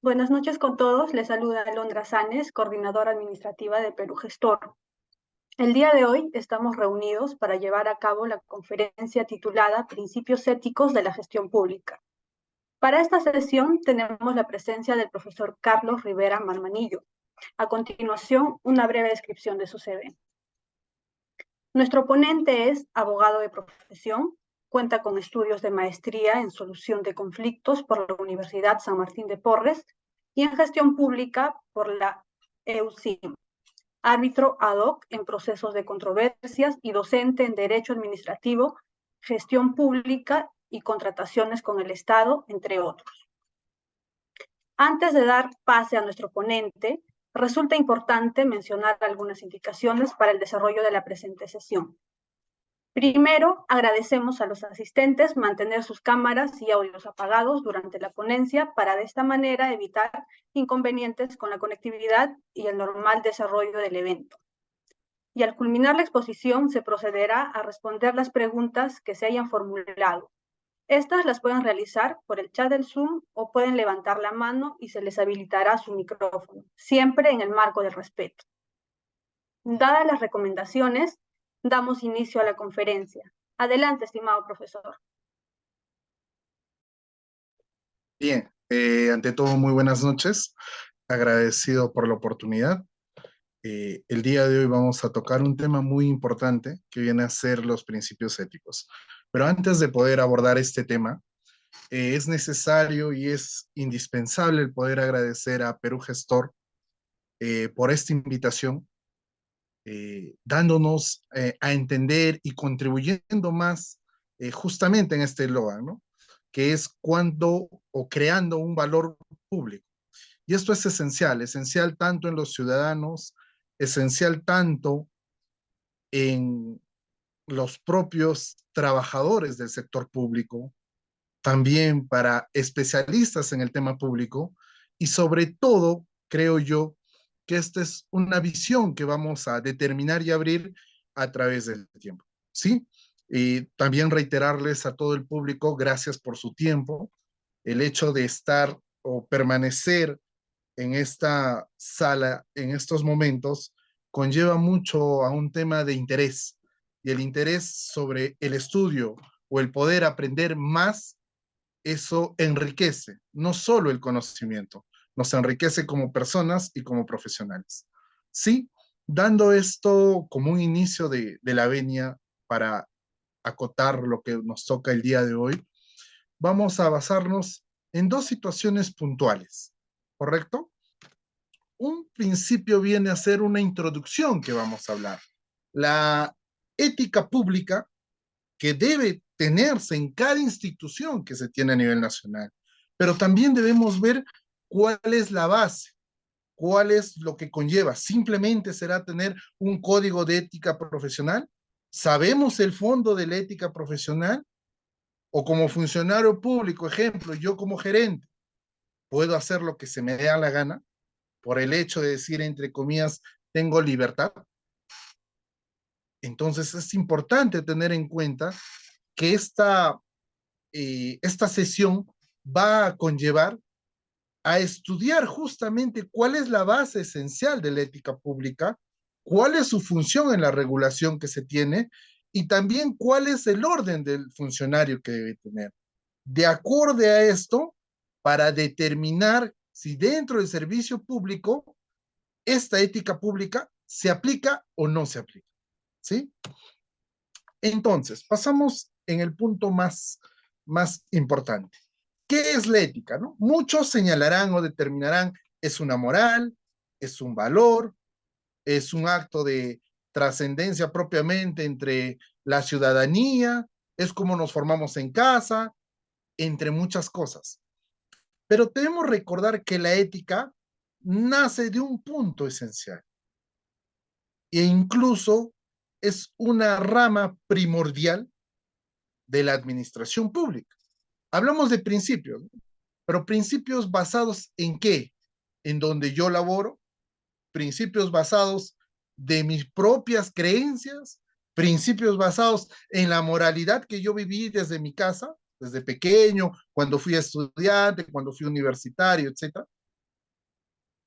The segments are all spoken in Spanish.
Buenas noches con todos. Les saluda Alondra Sanes, coordinadora administrativa de Perú Gestor. El día de hoy estamos reunidos para llevar a cabo la conferencia titulada Principios éticos de la gestión pública. Para esta sesión tenemos la presencia del profesor Carlos Rivera Marmanillo. A continuación, una breve descripción de su CV. Nuestro ponente es abogado de profesión, cuenta con estudios de maestría en solución de conflictos por la Universidad San Martín de Porres y en gestión pública por la EUSIM, árbitro ad hoc en procesos de controversias y docente en Derecho Administrativo, Gestión Pública y Contrataciones con el Estado, entre otros. Antes de dar pase a nuestro ponente, resulta importante mencionar algunas indicaciones para el desarrollo de la presente sesión. Primero, agradecemos a los asistentes mantener sus cámaras y audios apagados durante la ponencia para de esta manera evitar inconvenientes con la conectividad y el normal desarrollo del evento. Y al culminar la exposición se procederá a responder las preguntas que se hayan formulado. Estas las pueden realizar por el chat del Zoom o pueden levantar la mano y se les habilitará su micrófono, siempre en el marco del respeto. Dadas las recomendaciones, damos inicio a la conferencia. Adelante, estimado profesor. Bien, ante todo, muy buenas noches. Agradecido por la oportunidad. El día de hoy vamos a tocar un tema muy importante que viene a ser los principios éticos. Pero antes de poder abordar este tema, es necesario y es indispensable el poder agradecer a Perú Gestor por esta invitación, dándonos a entender y contribuyendo más justamente en este eslogan, ¿no? Que es cuando o creando un valor público. Y esto es esencial, esencial tanto en los ciudadanos, esencial tanto en los propios trabajadores del sector público, también para especialistas en el tema público y sobre todo, creo yo, que esta es una visión que vamos a determinar y abrir a través del tiempo, ¿sí? Y también reiterarles a todo el público, gracias por su tiempo, el hecho de estar o permanecer en esta sala, en estos momentos, conlleva mucho a un tema de interés, y el interés sobre el estudio o el poder aprender más, eso enriquece, no solo el conocimiento, nos enriquece como personas y como profesionales. Sí, dando esto como un inicio de la venia para acotar lo que nos toca el día de hoy, vamos a basarnos en dos situaciones puntuales, ¿correcto? Un principio viene a ser una introducción que vamos a hablar. La ética pública que debe tenerse en cada institución que se tiene a nivel nacional. Pero también debemos ver cuál es la base, cuál es lo que conlleva. ¿Simplemente será tener un código de ética profesional? ¿Sabemos el fondo de la ética profesional? O como funcionario público, ejemplo, yo como gerente, ¿puedo hacer lo que se me dé la gana por el hecho de decir, entre comillas, tengo libertad? Entonces es importante tener en cuenta que esta sesión va a conllevar a estudiar justamente cuál es la base esencial de la ética pública, cuál es su función en la regulación que se tiene y también cuál es el orden del funcionario que debe tener. De acuerdo a esto, para determinar si dentro del servicio público esta ética pública se aplica o no se aplica, ¿sí? Entonces, pasamos en el punto más importante. ¿Qué es la ética, no? Muchos señalarán o determinarán, es una moral, es un valor, es un acto de trascendencia propiamente entre la ciudadanía, es como nos formamos en casa, entre muchas cosas. Pero debemos recordar que la ética nace de un punto esencial e incluso es una rama primordial de la administración pública. Hablamos de principios, ¿no? Pero principios basados en qué? En donde yo laboro, principios basados de mis propias creencias, principios basados en la moralidad que yo viví desde mi casa, desde pequeño, cuando fui estudiante, cuando fui universitario, etcétera.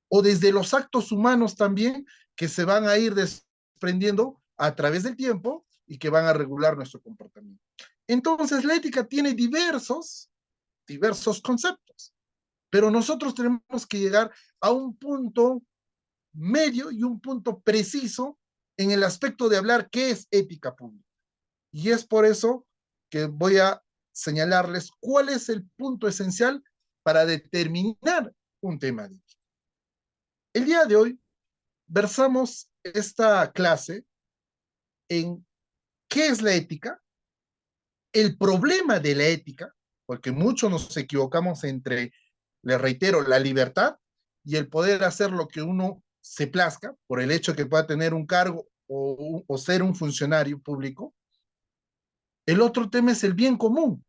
o desde los actos humanos también que se van a ir desprendiendo a través del tiempo y que van a regular nuestro comportamiento. Entonces, la ética tiene diversos conceptos, pero nosotros tenemos que llegar a un punto medio y un punto preciso en el aspecto de hablar qué es ética pública. Y es por eso que voy a señalarles cuál es el punto esencial para determinar un tema de ética. El día de hoy versamos esta clase en qué es la ética, el problema de la ética, porque muchos nos equivocamos entre, les reitero, la libertad y el poder hacer lo que uno se plazca por el hecho de que pueda tener un cargo o ser un funcionario público. El otro tema es el bien común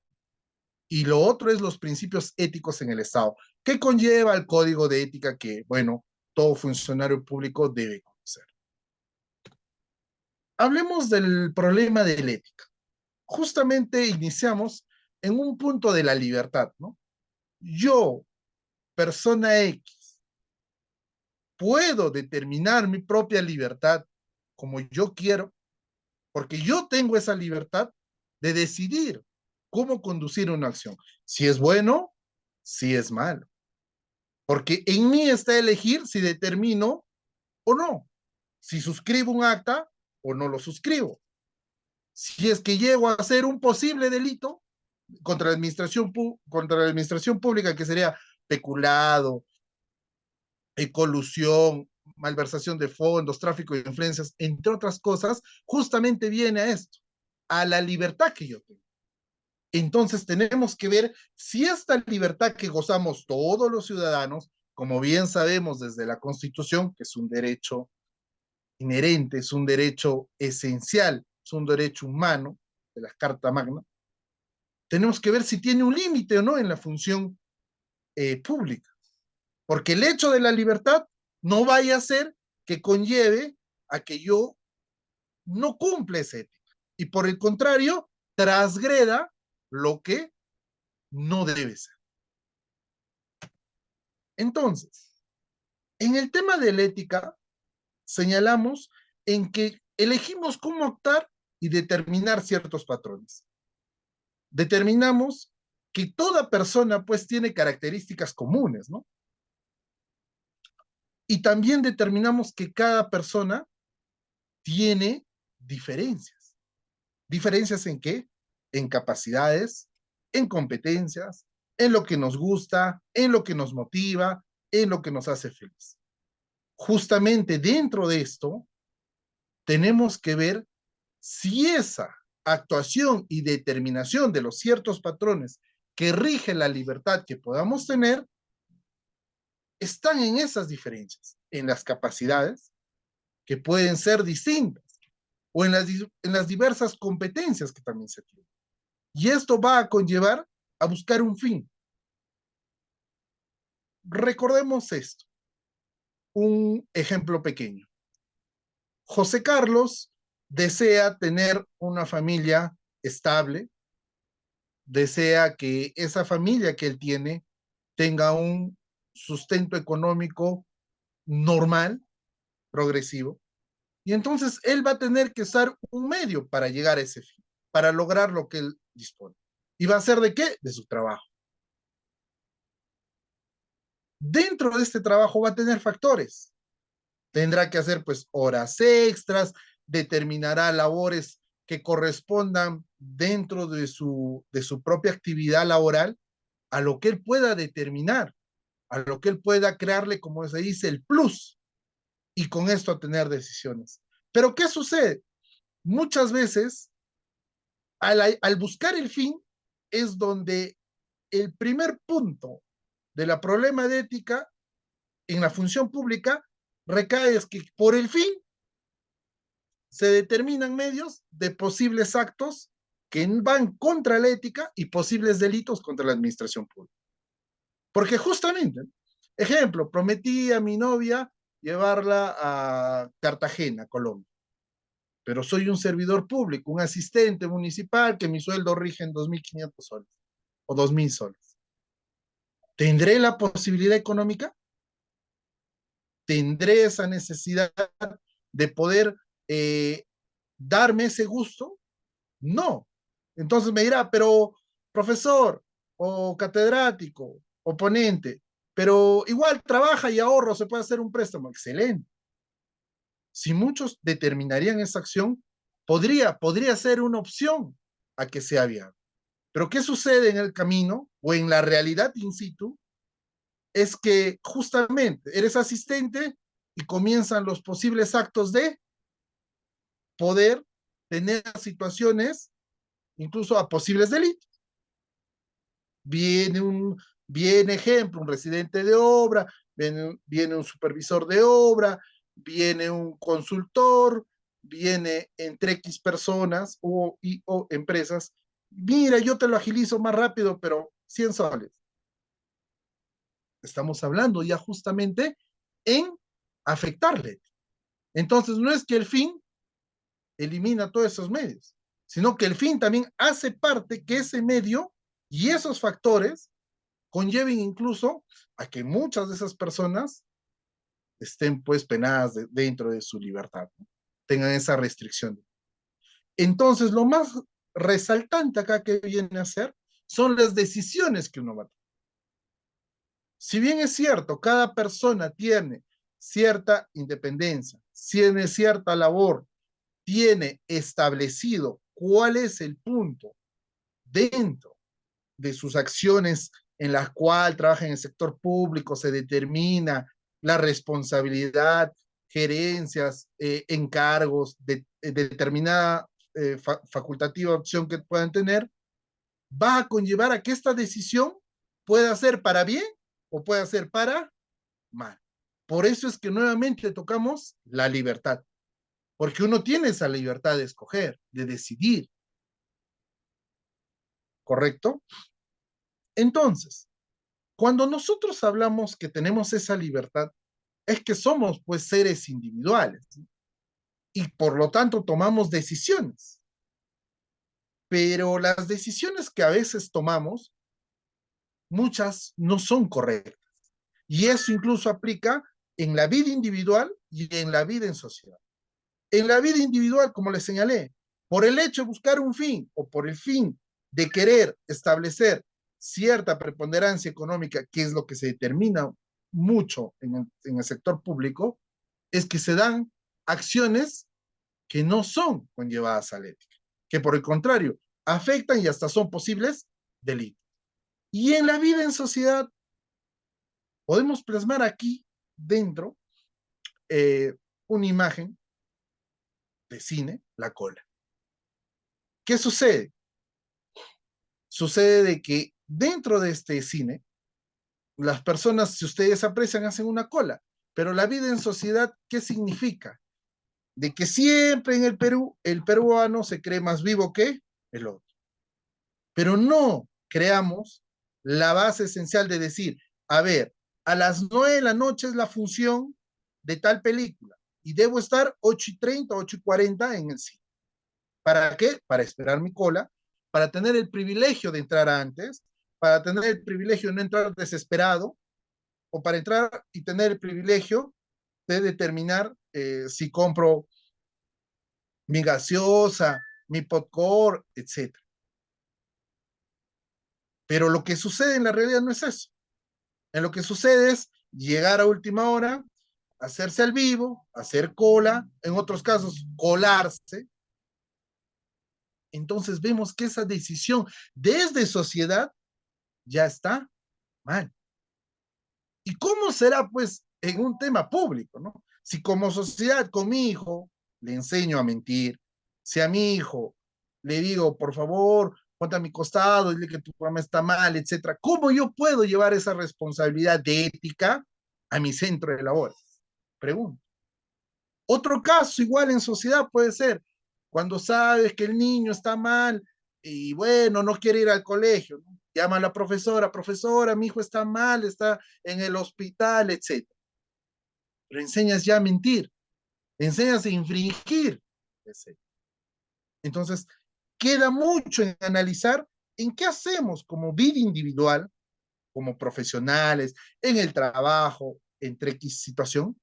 y lo otro es los principios éticos en el Estado, que conlleva el código de ética que, bueno, todo funcionario público debe conocer. Hablemos del problema de la ética. Justamente iniciamos en un punto de la libertad, ¿no? Yo, persona X, puedo determinar mi propia libertad como yo quiero, porque yo tengo esa libertad de decidir cómo conducir una acción, si es bueno, si es malo, porque en mí está elegir si determino o no, si suscribo un acta o no lo suscribo, si es que llego a hacer un posible delito contra la administración pública, que sería peculado, colusión, malversación de fondos, tráfico de influencias, entre otras cosas, justamente viene a esto, a la libertad que yo tengo. Entonces tenemos que ver si esta libertad que gozamos todos los ciudadanos, como bien sabemos desde la Constitución, que es un derecho inherente, es un derecho esencial, es un derecho humano de la Carta Magna, tenemos que ver si tiene un límite o no en la función pública. Porque el hecho de la libertad no vaya a ser que conlleve a que yo no cumpla esa ética. Y por el contrario, transgreda lo que no debe ser. Entonces, en el tema de la ética, señalamos en que elegimos cómo actuar y determinar ciertos patrones. Determinamos que toda persona pues tiene características comunes, ¿no? Y también determinamos que cada persona tiene diferencias. ¿Diferencias en qué? En capacidades, en competencias, en lo que nos gusta, en lo que nos motiva, en lo que nos hace feliz. Justamente dentro de esto, tenemos que ver si esa actuación y determinación de los ciertos patrones que rigen la libertad que podamos tener están en esas diferencias, en las capacidades, que pueden ser distintas, o en las diversas competencias que también se tienen. Y esto va a conllevar a buscar un fin. Recordemos esto, un ejemplo pequeño. José Carlos desea tener una familia estable, desea que esa familia que él tiene tenga un sustento económico normal, progresivo, y entonces él va a tener que usar un medio para llegar a ese fin, para lograr lo que él dispone. ¿Y va a ser de qué? De su trabajo. Dentro de este trabajo va a tener factores. Tendrá que hacer pues horas extras, determinará labores que correspondan dentro de su propia actividad laboral a lo que él pueda determinar, a lo que él pueda crearle, como se dice, el plus, y con esto tener decisiones. Pero ¿qué sucede? Muchas veces, al buscar el fin, es donde el primer punto de la problema de ética en la función pública recae es que por el fin se determinan medios de posibles actos que van contra la ética y posibles delitos contra la administración pública. Porque justamente, ejemplo, prometí a mi novia llevarla a Cartagena, Colombia, pero soy un servidor público, un asistente municipal que mi sueldo rige en 2.500 soles o 2.000 soles. ¿Tendré la posibilidad económica? ¿Tendré esa necesidad de poder darme ese gusto? No. Entonces me dirá, pero profesor o catedrático o ponente, pero igual trabaja y ahorro, se puede hacer un préstamo. Excelente. Si muchos determinarían esa acción, podría ser una opción a que sea viable. Pero ¿qué sucede en el camino o en la realidad in situ? Es que justamente eres asistente y comienzan los posibles actos de poder tener situaciones, incluso a posibles delitos. Viene viene ejemplo, un residente de obra, viene un supervisor de obra, viene un consultor, viene entre X personas o empresas. Mira, yo te lo agilizo más rápido, pero 100 soles. Estamos hablando ya justamente en afectarle. Entonces, no es que el fin elimina todos esos medios, sino que el fin también hace parte que ese medio y esos factores conlleven incluso a que muchas de esas personas estén pues penadas dentro de su libertad, ¿no? Tengan esa restricción. Entonces, lo más resaltante acá que viene a ser son las decisiones que uno va a tomar. Si bien es cierto, cada persona tiene cierta independencia, tiene cierta labor, tiene establecido cuál es el punto dentro de sus acciones en las cuales trabaja en el sector público, se determina la responsabilidad, gerencias, encargos de determinada facultativa opción que puedan tener, va a conllevar a que esta decisión pueda ser para bien o pueda ser para mal. Por eso es que nuevamente tocamos la libertad, porque uno tiene esa libertad de escoger, de decidir, ¿correcto? Entonces, cuando nosotros hablamos que tenemos esa libertad, es que somos pues seres individuales, ¿sí? Y por lo tanto tomamos decisiones. Pero las decisiones que a veces tomamos, muchas no son correctas. Y eso incluso aplica en la vida individual y en la vida en sociedad. En la vida individual, como les señalé, por el hecho de buscar un fin o por el fin de querer establecer cierta preponderancia económica, que es lo que se determina mucho en el sector público, es que se dan acciones que no son conllevadas a la ética, que por el contrario afectan y hasta son posibles delitos. Y en la vida en sociedad podemos plasmar aquí dentro una imagen de cine, la cola. ¿Qué sucede? Sucede de que dentro de este cine, las personas, si ustedes aprecian, hacen una cola. Pero la vida en sociedad, ¿qué significa? De que siempre en el Perú, el peruano se cree más vivo que el otro. Pero no creamos la base esencial de decir, a ver, a las 9 de la noche es la función de tal película y debo estar 8:30, 8:40 en el cine. ¿Para qué? Para esperar mi cola, para tener el privilegio de entrar antes, para tener el privilegio de no entrar desesperado, o para entrar y tener el privilegio de determinar si compro mi gaseosa, mi popcorn, etc. Pero lo que sucede en la realidad no es eso. En lo que sucede es llegar a última hora, hacerse al vivo, hacer cola, en otros casos colarse. Entonces vemos que esa decisión desde sociedad ya está mal. ¿Y cómo será, pues, en un tema público, ¿no? Si como sociedad, con mi hijo, le enseño a mentir, si a mi hijo le digo, por favor, ponte a mi costado, dile que tu programa está mal, etcétera, ¿cómo yo puedo llevar esa responsabilidad de ética a mi centro de labores? Pregunto. Otro caso igual en sociedad puede ser cuando sabes que el niño está mal y bueno, no quiere ir al colegio, ¿no? Llama a la profesora, profesora, mi hijo está mal, está en el hospital, etc. Pero enseñas ya a mentir, enseñas a infringir, etc. Entonces, queda mucho en analizar en qué hacemos como vida individual, como profesionales, en el trabajo, entre X situación,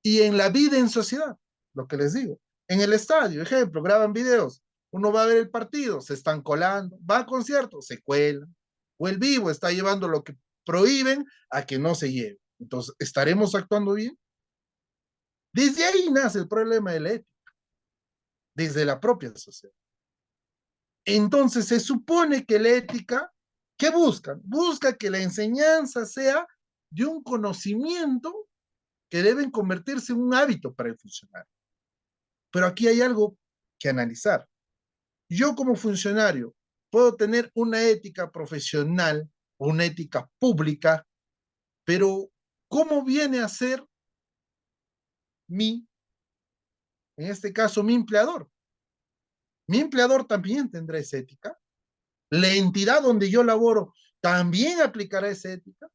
y en la vida en sociedad, lo que les digo. En el estadio, ejemplo, graban videos, uno va a ver el partido, se están colando, va a conciertos, se cuelan, o el vivo está llevando lo que prohíben a que no se lleve. Entonces, ¿estaremos actuando bien? Desde ahí nace el problema de la ética, desde la propia sociedad. Entonces, se supone que la ética, ¿qué buscan? Busca que la enseñanza sea de un conocimiento que deben convertirse en un hábito para el funcionario. Pero aquí hay algo que analizar. Yo como funcionario puedo tener una ética profesional o una ética pública, pero ¿cómo viene a ser mi, en este caso, mi empleador? Mi empleador también tendrá esa ética. La entidad donde yo laboro también aplicará esa ética.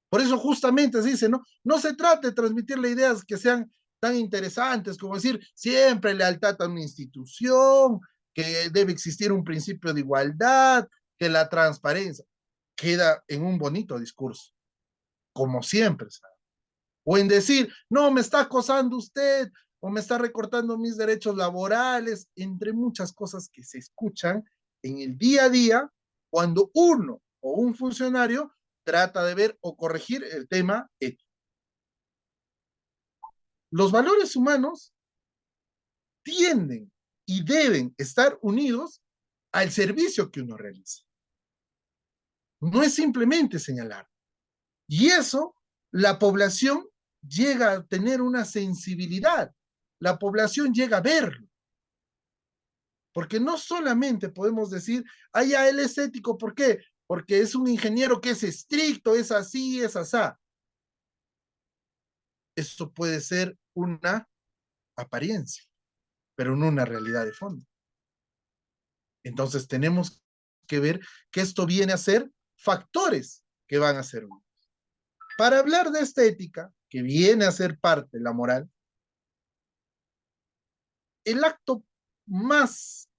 Por eso justamente se dice, ¿no? No se trata de transmitirle ideas que sean tan interesantes como decir siempre lealtad a una institución, que debe existir un principio de igualdad, que la transparencia queda en un bonito discurso, como siempre, ¿sabes? O en decir, no, me está acosando usted, o me está recortando mis derechos laborales, entre muchas cosas que se escuchan en el día a día cuando uno o un funcionario trata de ver o corregir el tema ético. Los valores humanos tienden y deben estar unidos al servicio que uno realiza. No es simplemente señalar. Y eso, la población llega a tener una sensibilidad. La población llega a verlo. Porque no solamente podemos decir, ah, ya él es ético, ¿por qué? Porque es un ingeniero que es estricto, es así, es asá. Eso puede ser una apariencia, pero no una realidad de fondo. Entonces tenemos que ver que esto viene a ser factores que van a ser uno. Para hablar de esta ética, que viene a ser parte de la moral, el acto más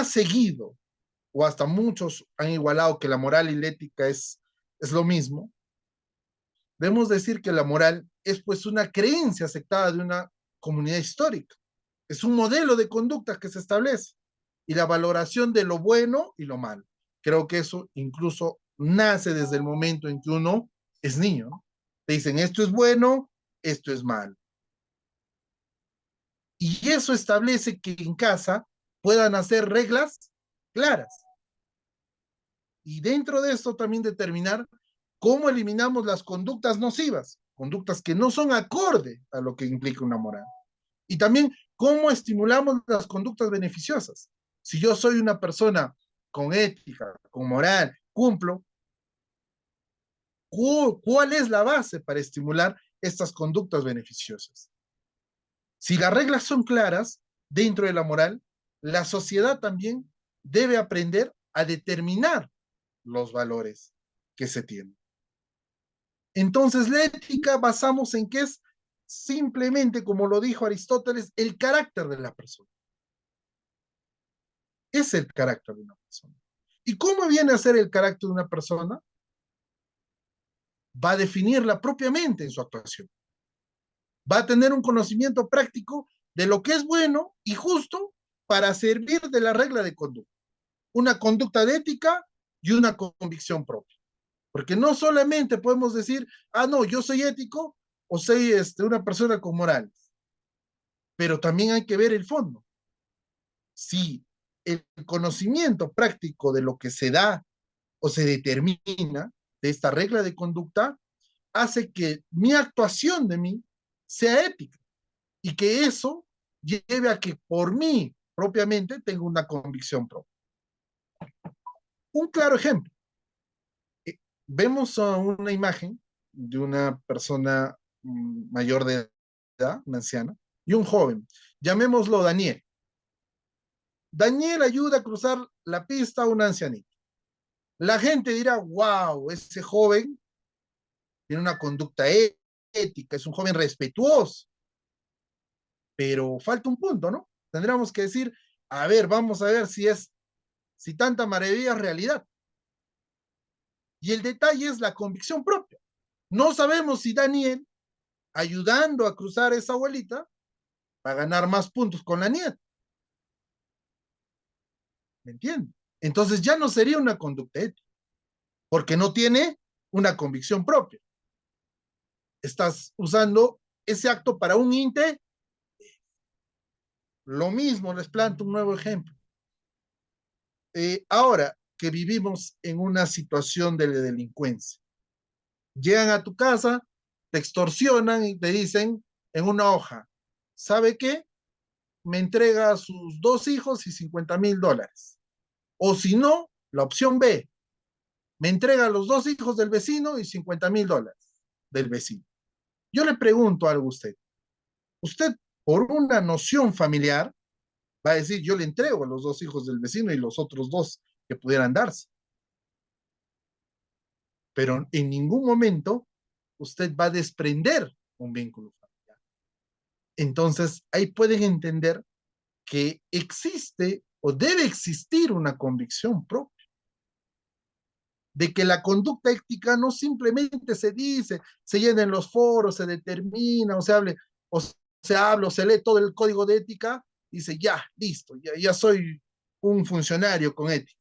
seguido, o hasta muchos han igualado que la moral y la ética es lo mismo, debemos decir que la moral es pues una creencia aceptada de una comunidad histórica. Es un modelo de conducta que se establece y la valoración de lo bueno y lo malo. Creo que eso incluso nace desde el momento en que uno es niño, ¿no? Te dicen esto es bueno, esto es malo. Y eso establece que en casa puedan hacer reglas claras. Y dentro de esto también determinar cómo eliminamos las conductas nocivas, conductas que no son acorde a lo que implica una moral. Y también cómo estimulamos las conductas beneficiosas. Si yo soy una persona con ética, con moral, cumplo, ¿cuál es la base para estimular estas conductas beneficiosas? Si las reglas son claras dentro de la moral, la sociedad también debe aprender a determinar los valores que se tienen. Entonces, la ética basamos en que es simplemente, como lo dijo Aristóteles, el carácter de la persona. Es el carácter de una persona. ¿Y cómo viene a ser el carácter de una persona? Va a definirla propiamente en su actuación. Va a tener un conocimiento práctico de lo que es bueno y justo para servir de la regla de conducta. Una conducta de ética y una convicción propia. Porque no solamente podemos decir, ah, no, yo soy ético o soy una persona con morales. Pero también hay que ver el fondo. Si el conocimiento práctico de lo que se da o se determina de esta regla de conducta hace que mi actuación de mí sea ética y que eso lleve a que por mí propiamente tenga una convicción propia. Un claro ejemplo. Vemos una imagen de una persona mayor de edad, una anciana, y un joven. Llamémoslo Daniel. Daniel ayuda a cruzar la pista a una ancianita. La gente dirá, wow, ese joven tiene una conducta ética, es un joven respetuoso. Pero falta un punto, ¿no? Tendríamos que decir, a ver, vamos a ver si tanta maravilla es realidad. Y el detalle es la convicción propia. No sabemos si Daniel ayudando a cruzar a esa abuelita para ganar más puntos con la nieta. ¿Me entiendes? Entonces ya no sería una conducta ética, porque no tiene una convicción propia. Estás usando ese acto para un inte. Lo mismo, les planto un nuevo ejemplo. Ahora que vivimos en una situación de delincuencia, llegan a tu casa, te extorsionan y te dicen en una hoja, ¿sabe qué? Me entrega a sus 2 hijos y $50,000. O si no, la opción B, me entrega a los 2 hijos del vecino y $50,000 del vecino. Yo le pregunto algo a usted. Usted, por una noción familiar, va a decir, yo le entrego a los 2 hijos del vecino y los otros 2 que pudieran darse. Pero en ningún momento usted va a desprender un vínculo familiar. Entonces, ahí pueden entender que existe o debe existir una convicción propia, de que la conducta ética no simplemente se dice, se llena en los foros, se determina, o se habla, o se lee todo el código de ética, y dice, ya, listo, ya soy un funcionario con ética.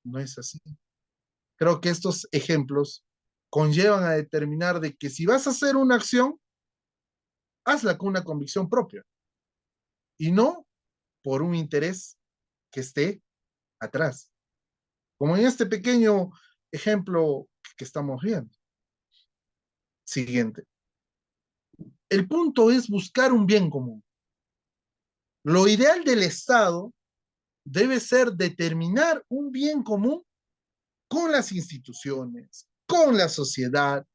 No es así. Creo que estos ejemplos conllevan a determinar de que si vas a hacer una acción, hazla con una convicción propia y no por un interés que esté atrás. Como en este pequeño ejemplo que estamos viendo. Siguiente. El punto es buscar un bien común. Lo ideal del Estado debe ser determinar un bien común con las instituciones, con la sociedad,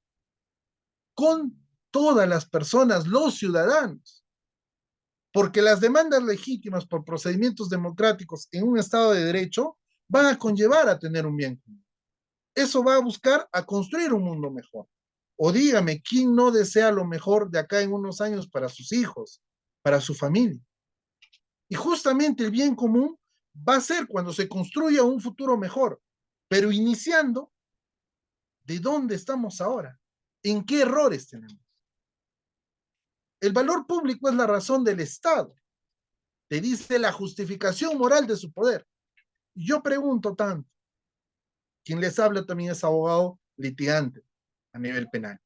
con todas las personas, los ciudadanos. Porque las demandas legítimas por procedimientos democráticos en un Estado de Derecho van a conllevar a tener un bien común. Eso va a buscar a construir un mundo mejor. O dígame, ¿quién no desea lo mejor de acá en unos años para sus hijos, para su familia? Y justamente el bien común va a ser cuando se construya un futuro mejor, pero iniciando de dónde estamos ahora, en qué errores tenemos. El valor público es la razón del Estado, te dice la justificación moral de su poder. Yo pregunto tanto, quien les habla también es abogado litigante a nivel penal.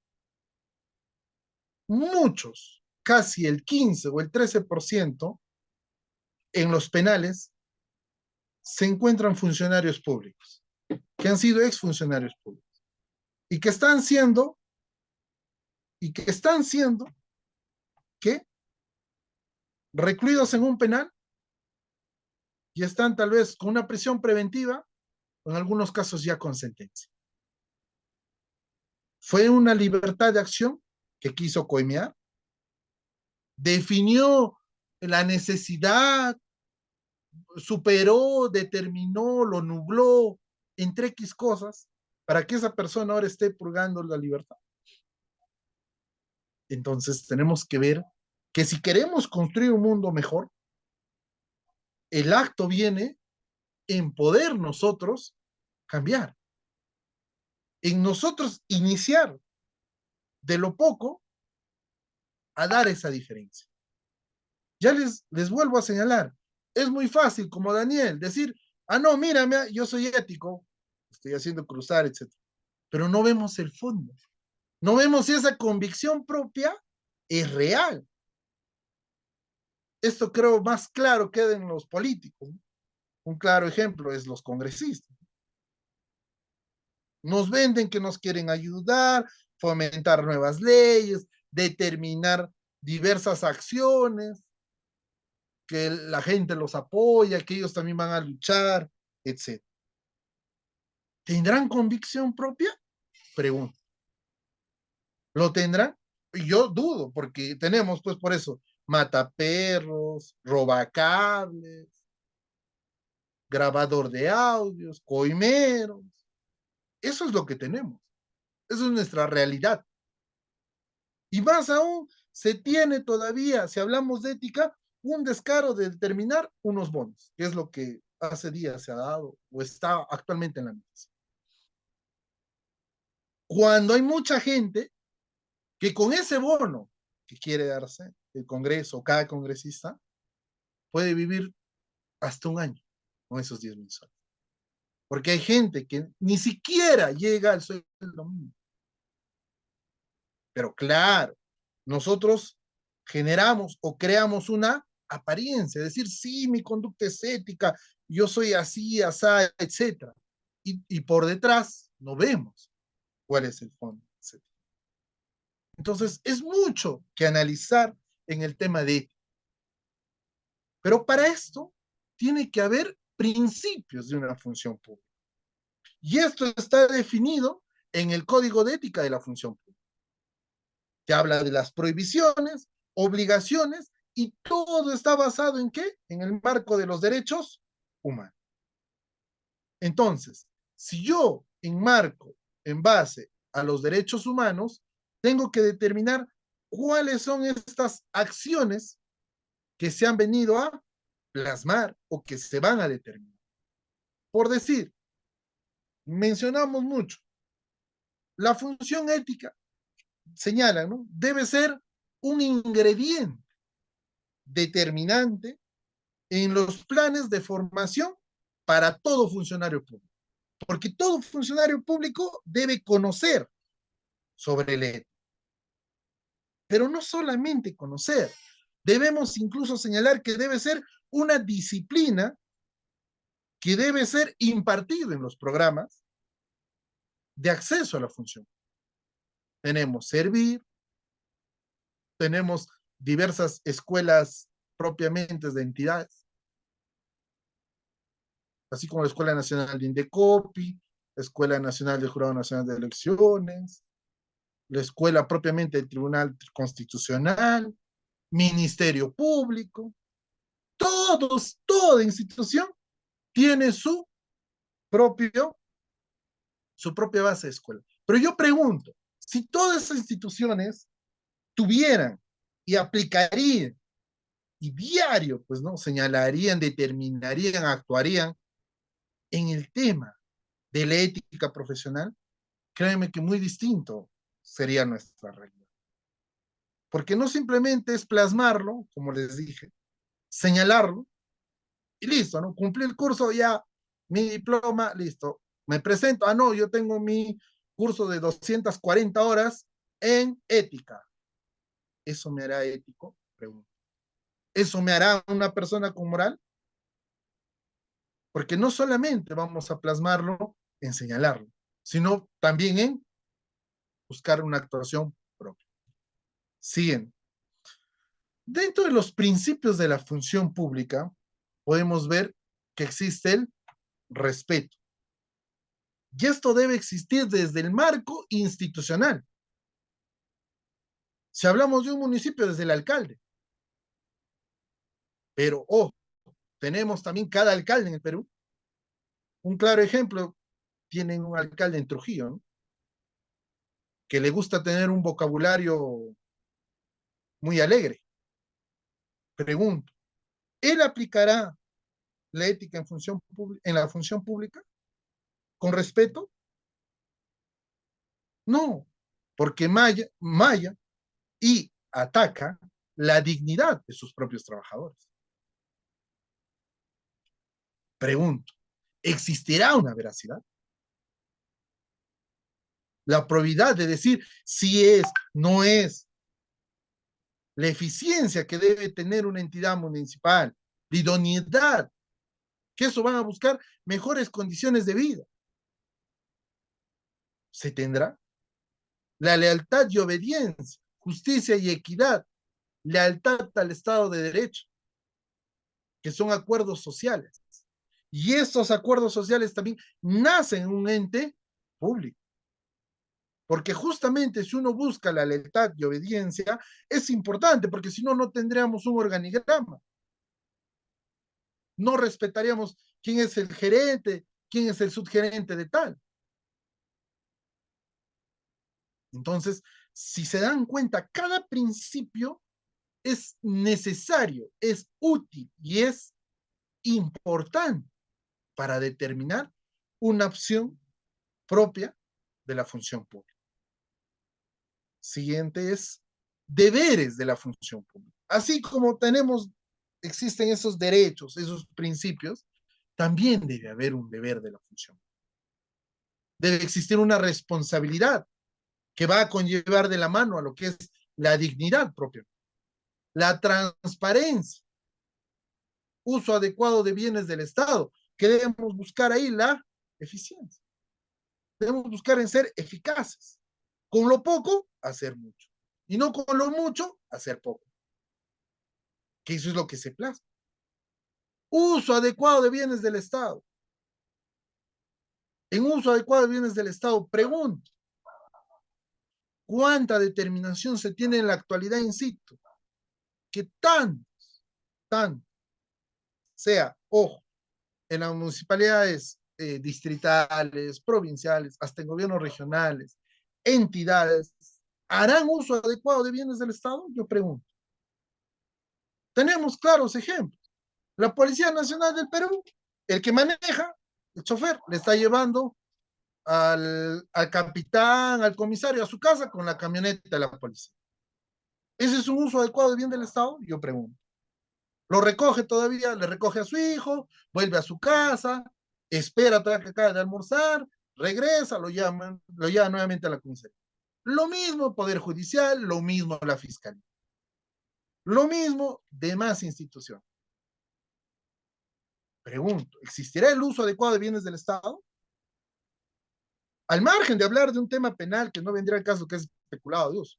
Muchos, casi el 15 o el 13% en los penales se encuentran funcionarios públicos, que han sido exfuncionarios públicos, y que están siendo, ¿qué? Recluidos en un penal y están tal vez con una prisión preventiva, o en algunos casos ya con sentencia. Fue una libertad de acción que quiso coimear, definió la necesidad, superó, determinó, lo nubló, entre X cosas, para que esa persona ahora esté purgando la libertad. Entonces tenemos que ver que si queremos construir un mundo mejor, el acto viene en poder nosotros cambiar, en nosotros iniciar de lo poco a dar esa diferencia. Ya les vuelvo a señalar, es muy fácil, como Daniel, decir, no, mírame, yo soy ético, estoy haciendo cruzar, etc. Pero no vemos el fondo, no vemos si esa convicción propia es real. Esto creo más claro queda en los políticos. Un claro ejemplo es los congresistas. Nos venden que nos quieren ayudar, fomentar nuevas leyes, determinar diversas acciones, que la gente los apoya, que ellos también van a luchar, etc. ¿Tendrán convicción propia? Pregunto. ¿Lo tendrán? Yo dudo, porque tenemos, pues por eso, mataperros, robacables, grabador de audios, coimeros. Eso es lo que tenemos. Eso es nuestra realidad. Y más aún, se tiene todavía, si hablamos de ética, un descaro de determinar unos bonos, que es lo que hace días se ha dado o está actualmente en la mesa. Cuando hay mucha gente que con ese bono que quiere darse el Congreso, cada congresista, puede vivir hasta un año con esos 10,000 soles. Porque hay gente que ni siquiera llega al sueldo mínimo. Pero claro, nosotros generamos o creamos una apariencia, decir, sí, mi conducta es ética, yo soy así, asá, etc. Y por detrás no vemos cuál es el fondo. Etcétera. Entonces, es mucho que analizar en el tema de ética. Pero para esto tiene que haber principios de una función pública. Y esto está definido en el Código de Ética de la Función Pública, que habla de las prohibiciones, obligaciones, y todo está basado en ¿qué? En el marco de los derechos humanos. Entonces, si yo enmarco en base a los derechos humanos, tengo que determinar cuáles son estas acciones que se han venido a plasmar o que se van a determinar. Por decir, mencionamos mucho, la función ética señala, ¿no? Debe ser un ingrediente determinante en los planes de formación para todo funcionario público. Porque todo funcionario público debe conocer sobre el ética. Pero no solamente conocer, debemos incluso señalar que debe ser una disciplina que debe ser impartida en los programas de acceso a la función. Tenemos Servir, tenemos diversas escuelas propiamente de entidades, así como la Escuela Nacional de Indecopi, la Escuela Nacional del Jurado Nacional de Elecciones, la escuela propiamente del Tribunal Constitucional, Ministerio Público, toda institución tiene su propia base de escuela. Pero yo pregunto, si todas esas instituciones tuvieran y aplicarían y diario, pues, ¿no? Señalarían, determinarían, actuarían en el tema de la ética profesional, créeme que muy distinto sería nuestra realidad. Porque no simplemente es plasmarlo, como les dije, señalarlo y listo, ¿no? Cumplí el curso, ya, mi diploma, listo. Me presento, no, yo tengo mi curso de 240 horas en ética. ¿Eso me hará ético? Pregunto. ¿Eso me hará una persona con moral? Porque no solamente vamos a plasmarlo en señalarlo, sino también en buscar una actuación propia. Siguen. Dentro de los principios de la función pública, podemos ver que existe el respeto. Y esto debe existir desde el marco institucional. Si hablamos de un municipio, desde el alcalde. Pero, tenemos también cada alcalde en el Perú. Un claro ejemplo, tienen un alcalde en Trujillo, ¿no? Que le gusta tener un vocabulario muy alegre. Pregunto, ¿él aplicará la ética en la función pública con respeto? No, porque Maya y ataca la dignidad de sus propios trabajadores. Pregunto, ¿existirá una veracidad? La probabilidad de decir si es, no es, la eficiencia que debe tener una entidad municipal, la idoneidad, que eso van a buscar mejores condiciones de vida. ¿Se tendrá? La lealtad y obediencia, justicia y equidad, lealtad al Estado de Derecho, que son acuerdos sociales. Y estos acuerdos sociales también nacen en un ente público. Porque justamente si uno busca la lealtad y obediencia, es importante, porque si no, no tendríamos un organigrama. No respetaríamos quién es el gerente, quién es el subgerente de tal. Entonces, si se dan cuenta, cada principio es necesario, es útil y es importante para determinar una opción propia de la función pública. siguiente es deberes de la función pública. Así como existen esos derechos, esos principios, también debe haber un deber de la función. Debe existir una responsabilidad que va a conllevar de la mano a lo que es la dignidad propia, la transparencia, uso adecuado de bienes del Estado, que debemos buscar ahí la eficiencia. Debemos buscar en ser eficaces. Con lo poco, hacer mucho. Y no con lo mucho, hacer poco. Que eso es lo que se plasma. Uso adecuado de bienes del Estado. En uso adecuado de bienes del Estado, pregunto, ¿cuánta determinación se tiene en la actualidad in situ? Que tan, sea, ojo, en las municipalidades distritales, provinciales, hasta en gobiernos regionales, entidades, ¿harán uso adecuado de bienes del Estado? Yo pregunto. Tenemos claros ejemplos. La Policía Nacional del Perú, el que maneja, el chofer, le está llevando al capitán, al comisario a su casa con la camioneta de la policía. ¿Ese es un uso adecuado de bien del Estado? Yo pregunto. Lo recoge todavía, le recoge a su hijo, vuelve a su casa, espera todavía que acabe de almorzar, regresa, lo llama nuevamente a la comisaría. Lo mismo el Poder Judicial, lo mismo la Fiscalía. Lo mismo demás instituciones. Pregunto, ¿existirá el uso adecuado de bienes del Estado? Al margen de hablar de un tema penal que no vendría al caso, que es especulado de uso.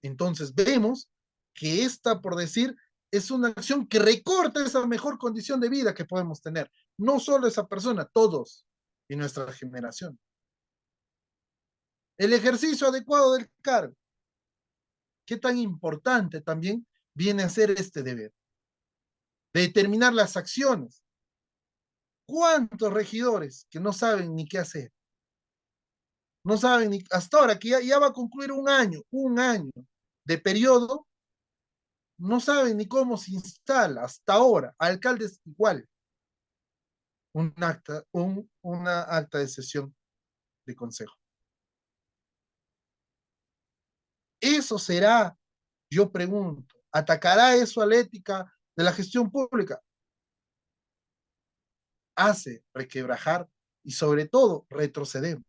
Entonces vemos que esta, por decir, es una acción que recorta esa mejor condición de vida que podemos tener. No solo esa persona, todos y nuestra generación. El ejercicio adecuado del cargo. ¿Qué tan importante también viene a ser este deber? De determinar las acciones. ¿Cuántos regidores que no saben ni qué hacer? No saben ni hasta ahora que ya va a concluir un año de periodo, no saben ni cómo se instala hasta ahora. Alcaldes igual. Una acta de sesión de consejo. Eso será, yo pregunto, ¿atacará eso a la ética de la gestión pública? Hace requebrajar y sobre todo retrocedemos.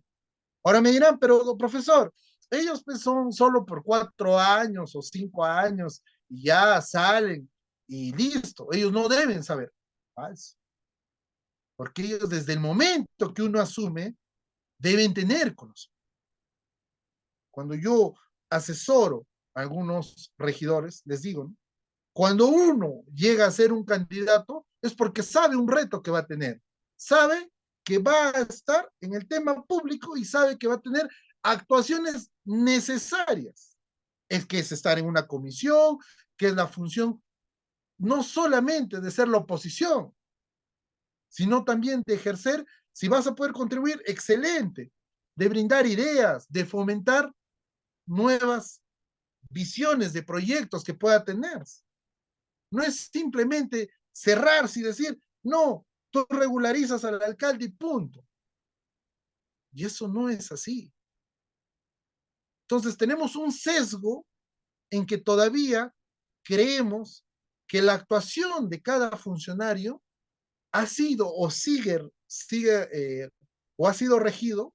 Ahora me dirán, pero profesor, ellos pues son solo por 4 años o 5 años y ya salen y listo, ellos no deben saber. Falso. Porque ellos desde el momento que uno asume deben tener conocimiento. Cuando yo asesoro a algunos regidores, les digo, ¿no? Cuando uno llega a ser un candidato es porque sabe un reto que va a tener, sabe que va a estar en el tema público y sabe que va a tener actuaciones necesarias. Es que es estar en una comisión, que es la función no solamente de ser la oposición, sino también de ejercer, si vas a poder contribuir, excelente, de brindar ideas, de fomentar nuevas visiones de proyectos que pueda tener. No es simplemente cerrarse y decir, no, tú regularizas al alcalde y punto. Y eso no es así. Entonces tenemos un sesgo en que todavía creemos que la actuación de cada funcionario ha sido o o ha sido regido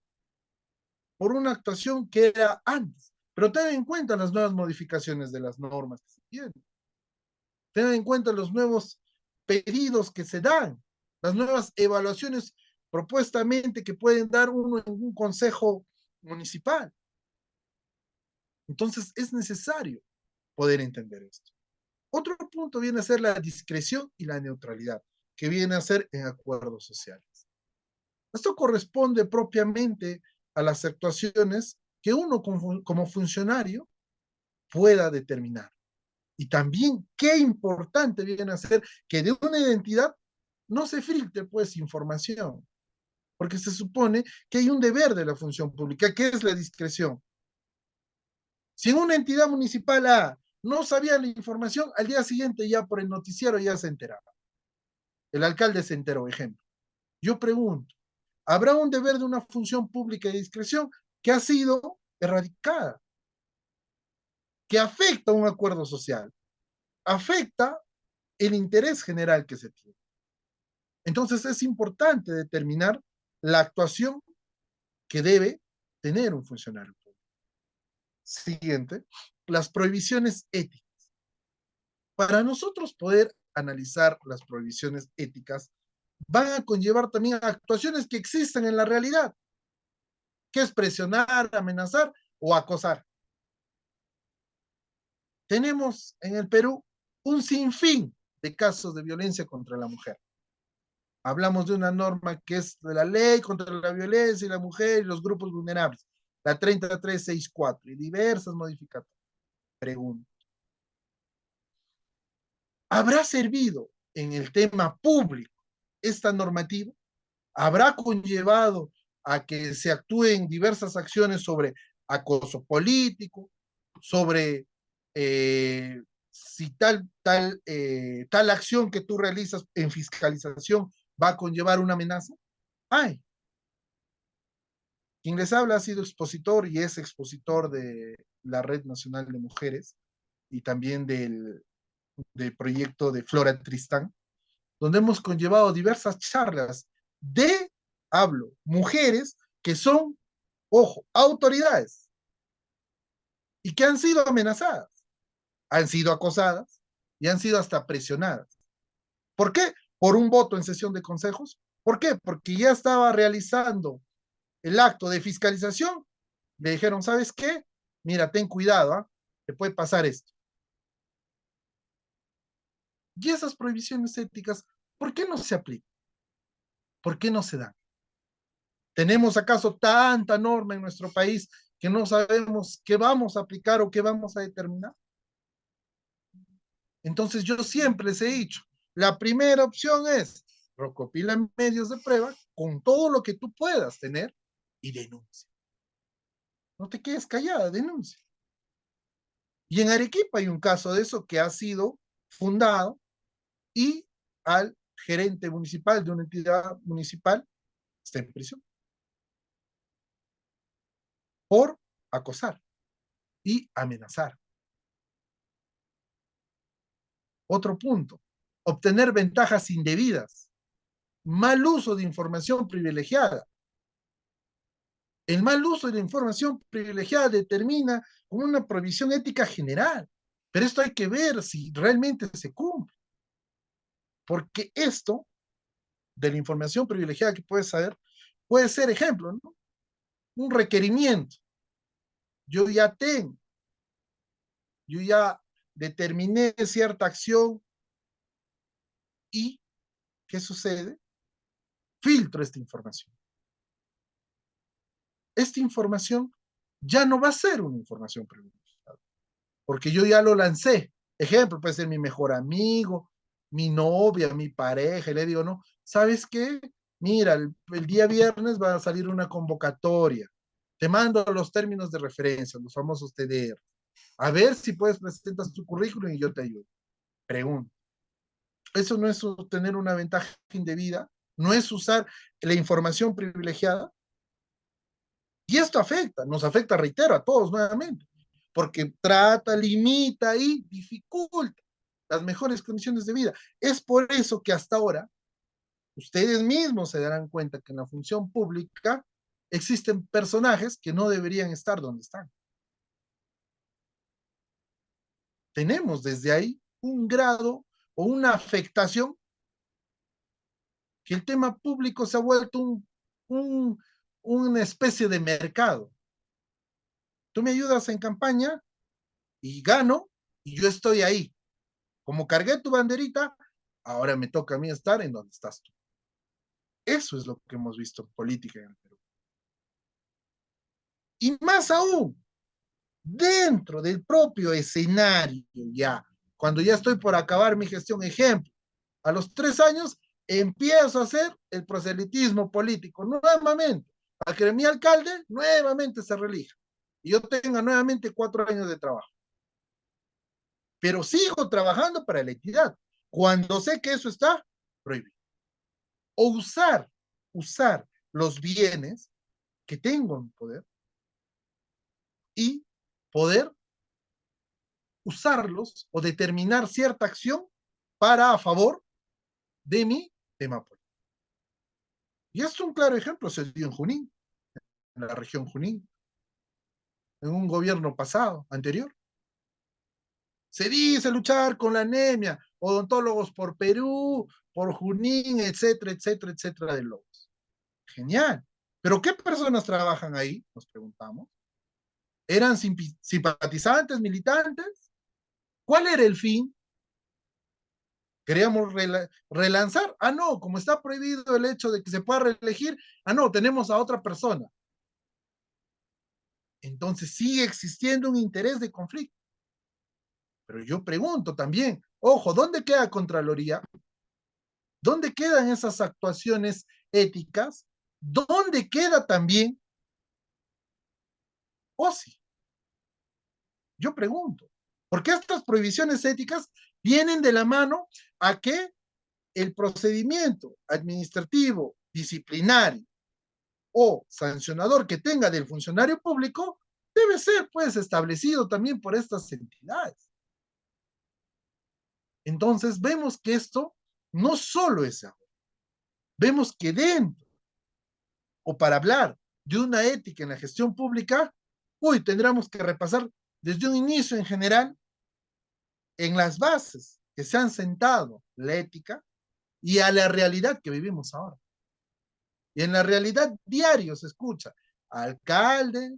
por una actuación que era antes. Pero ten en cuenta las nuevas modificaciones de las normas que se tienen. Ten en cuenta los nuevos pedidos que se dan, las nuevas evaluaciones propuestamente que pueden dar uno en un consejo municipal. Entonces es necesario poder entender esto. Otro punto viene a ser la discreción y la neutralidad, que viene a ser en acuerdos sociales. Esto corresponde propiamente a las actuaciones que uno como funcionario pueda determinar. Y también qué importante viene a ser que de una identidad no se filtre pues información, porque se supone que hay un deber de la función pública, que es la discreción. Si en una entidad municipal no sabía la información, al día siguiente ya por el noticiero ya se enteraba. El alcalde se enteró, ejemplo. Yo pregunto, ¿habrá un deber de una función pública de discreción? que ha sido erradicada, que afecta un acuerdo social, afecta el interés general que se tiene. Entonces es importante determinar la actuación que debe tener un funcionario público. Siguiente, las prohibiciones éticas. Para nosotros poder analizar las prohibiciones éticas, van a conllevar también actuaciones que existen en la realidad, que es presionar, amenazar o acosar. Tenemos en el Perú un sinfín de casos de violencia contra la mujer. Hablamos de una norma que es de la ley contra la violencia y la mujer y los grupos vulnerables, la 3364 y diversas modificatorias. Pregunto, ¿habrá servido en el tema público esta normativa? ¿Habrá conllevado a que se actúen diversas acciones sobre acoso político, sobre si tal acción que tú realizas en fiscalización va a conllevar una amenaza? Ay, quien les habla ha sido expositor y es expositor de la Red Nacional de Mujeres y también del proyecto de Flora Tristán, donde hemos conllevado diversas charlas de, hablo, mujeres que son, ojo, autoridades y que han sido amenazadas, han sido acosadas y han sido hasta presionadas. ¿Por qué? Por un voto en sesión de consejos. ¿Por qué? Porque ya estaba realizando el acto de fiscalización, le dijeron, ¿sabes qué? Mira, ten cuidado, ¿eh? Te puede pasar esto. Y esas prohibiciones éticas, ¿por qué no se aplican? ¿Por qué no se dan? ¿Tenemos acaso tanta norma en nuestro país que no sabemos qué vamos a aplicar o qué vamos a determinar? Entonces yo siempre les he dicho, la primera opción es recopila medios de prueba con todo lo que tú puedas tener y denuncia. No te quedes callada, denuncia. Y en Arequipa hay un caso de eso que ha sido fundado y al gerente municipal de una entidad municipal está en prisión por acosar y amenazar. Otro punto, obtener ventajas indebidas, mal uso de información privilegiada. El mal uso de la información privilegiada determina como una prohibición ética general, pero esto hay que ver si realmente se cumple, porque esto de la información privilegiada que puedes saber puede ser ejemplo, ¿no? Un requerimiento. Yo ya tengo, yo ya determiné cierta acción y ¿qué sucede? Filtro esta información. Esta información ya no va a ser una información privilegiada, porque yo ya lo lancé. Ejemplo, puede ser mi mejor amigo, mi novia, mi pareja, y le digo, no, ¿sabes qué? Mira, el día viernes va a salir una convocatoria. Te mando los términos de referencia, los famosos TDR. A ver si puedes presentar tu currículum y yo te ayudo. Pregunto. ¿Eso no es tener una ventaja indebida? ¿No es usar la información privilegiada? Y esto afecta, nos afecta, reitero, a todos nuevamente, porque trata, limita y dificulta las mejores condiciones de vida. Es por eso que hasta ahora ustedes mismos se darán cuenta que en la función pública existen personajes que no deberían estar donde están. Tenemos desde ahí un grado o una afectación que el tema público se ha vuelto una especie de mercado. Tú me ayudas en campaña y gano y yo estoy ahí. Como cargué tu banderita, ahora me toca a mí estar en donde estás tú. Eso es lo que hemos visto en política en el Perú. Y más aún, dentro del propio escenario ya, cuando ya estoy por acabar mi gestión, ejemplo, a los 3 años empiezo a hacer el proselitismo político nuevamente, para que mi alcalde nuevamente se reelija y yo tenga nuevamente 4 años de trabajo. Pero sigo trabajando para la equidad, cuando sé que eso está prohibido. O usar los bienes que tengo en poder y poder usarlos o determinar cierta acción para a favor de mi tema político. Y esto es un claro ejemplo, se dio en Junín, en la región Junín, en un gobierno pasado, anterior. Se dice luchar con la anemia, odontólogos por Perú, por Junín, etcétera, etcétera, etcétera, de lobos. Genial. Pero ¿qué personas trabajan ahí? Nos preguntamos. ¿Eran simpatizantes, militantes? ¿Cuál era el fin? ¿Queríamos relanzar? Ah, no, como está prohibido el hecho de que se pueda reelegir, ah, no, tenemos a otra persona. Entonces sigue existiendo un interés de conflicto. Pero yo pregunto también, ojo, ¿dónde queda Contraloría? ¿Dónde quedan esas actuaciones éticas? ¿Dónde queda también OSI? Yo pregunto, porque estas prohibiciones éticas vienen de la mano a que el procedimiento administrativo, disciplinario o sancionador que tenga del funcionario público debe ser pues establecido también por estas entidades. Entonces vemos que esto no solo es ahora, vemos que dentro o para hablar de una ética en la gestión pública, tendremos que repasar desde un inicio en general en las bases que se han sentado la ética y a la realidad que vivimos ahora. Y en la realidad diario se escucha alcalde,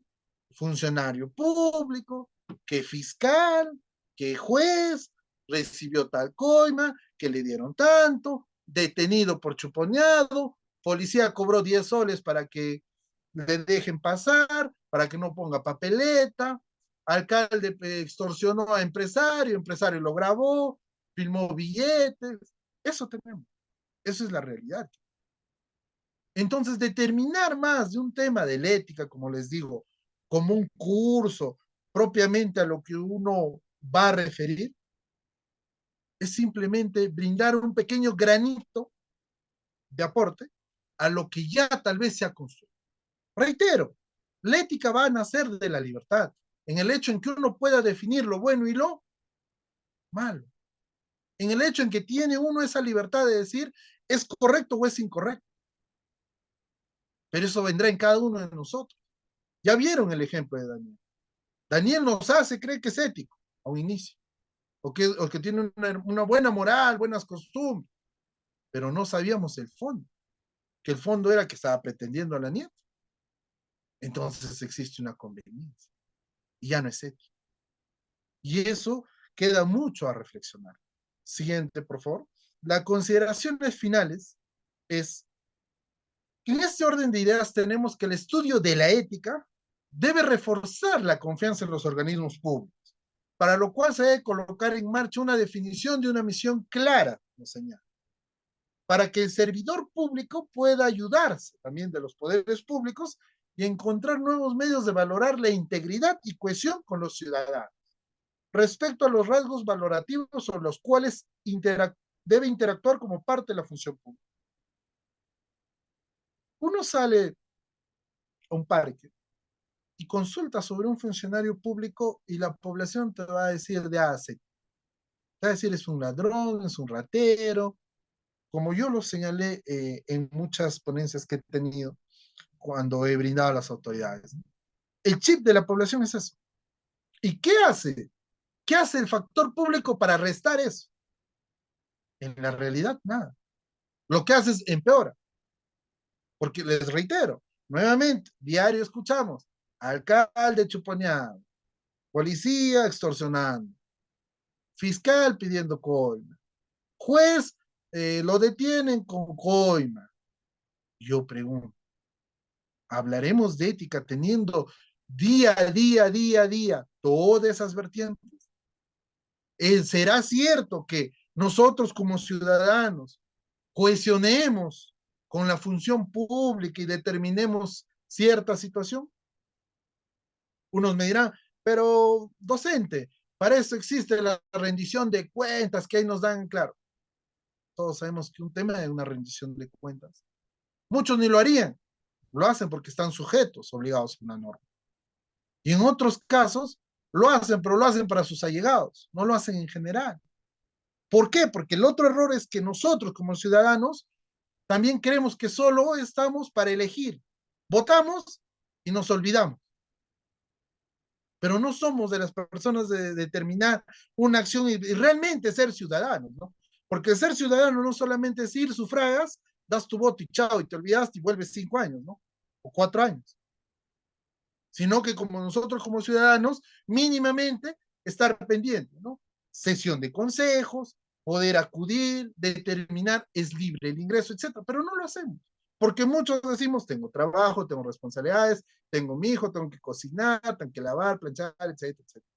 funcionario público, que fiscal, que juez, recibió tal coima, que le dieron tanto, detenido por chuponeado, policía cobró 10 soles para que le dejen pasar, para que no ponga papeleta, alcalde extorsionó a empresario, empresario lo grabó, filmó billetes, eso tenemos, eso es la realidad. Entonces, determinar más de un tema de la ética, como les digo, como un curso propiamente a lo que uno va a referir, es simplemente brindar un pequeño granito de aporte a lo que ya tal vez se ha construido. Reitero, la ética va a nacer de la libertad, en el hecho en que uno pueda definir lo bueno y lo malo, en el hecho en que tiene uno esa libertad de decir es correcto o es incorrecto, pero eso vendrá en cada uno de nosotros. Ya vieron el ejemplo de Daniel. Daniel nos hace creer que es ético a un inicio, o que tiene una buena moral, buenas costumbres, pero no sabíamos el fondo, que el fondo era que estaba pretendiendo a la nieta. Entonces existe una conveniencia y ya no es ético. Y eso queda mucho a reflexionar. Siguiente, por favor. Las consideraciones finales es que en este orden de ideas tenemos que el estudio de la ética debe reforzar la confianza en los organismos públicos, para lo cual se debe colocar en marcha una definición de una misión clara, nos señala, para que el servidor público pueda ayudarse también de los poderes públicos y encontrar nuevos medios de valorar la integridad y cohesión con los ciudadanos, respecto a los rasgos valorativos sobre los cuales debe interactuar como parte de la función pública. Uno sale a un parque y consulta sobre un funcionario público y la población te va a decir de hace. Te va a decir es un ladrón, es un ratero, como yo lo señalé en muchas ponencias que he tenido cuando he brindado a las autoridades. El chip de la población es eso. ¿Y qué hace? ¿Qué hace el factor público para restar eso? En la realidad, nada. Lo que hace es empeora. Porque les reitero, nuevamente, diario escuchamos, alcalde chuponeado, policía extorsionando, fiscal pidiendo coima, juez lo detienen con coima. Yo pregunto, ¿hablaremos de ética teniendo día a día, día a día, todas esas vertientes? ¿Será cierto que nosotros como ciudadanos cohesionemos con la función pública y determinemos cierta situación? Unos me dirán, pero docente, para eso existe la rendición de cuentas que ahí nos dan, claro. Todos sabemos que un tema es una rendición de cuentas. Muchos ni lo harían, lo hacen porque están sujetos, obligados a una norma. Y en otros casos lo hacen, pero lo hacen para sus allegados, no lo hacen en general. ¿Por qué? Porque el otro error es que nosotros como ciudadanos también creemos que solo estamos para elegir. Votamos y nos olvidamos. Pero no somos de las personas de determinar una acción y realmente ser ciudadanos, ¿no? Porque ser ciudadano no solamente es ir, sufragas, das tu voto y chao, y te olvidaste y vuelves 5 años, ¿no? O 4 años. Sino que como nosotros como ciudadanos, mínimamente estar pendientes, ¿no? Sesión de consejos, poder acudir, determinar, es libre el ingreso, etcétera, pero no lo hacemos. Porque muchos decimos, tengo trabajo, tengo responsabilidades, tengo mi hijo, tengo que cocinar, tengo que lavar, planchar, etcétera, etcétera.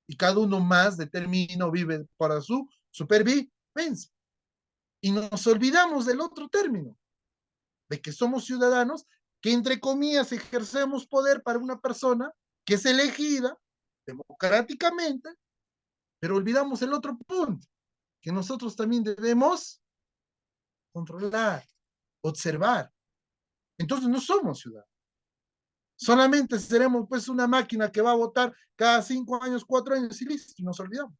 Y cada uno más determina o vive para su supervivencia. Y nos olvidamos del otro término, de que somos ciudadanos que, entre comillas, ejercemos poder para una persona que es elegida democráticamente, pero olvidamos el otro punto, que nosotros también debemos controlar, observar. Entonces no somos ciudadanos. Solamente seremos pues una máquina que va a votar cada 5 años, 4 años y listo, y nos olvidamos.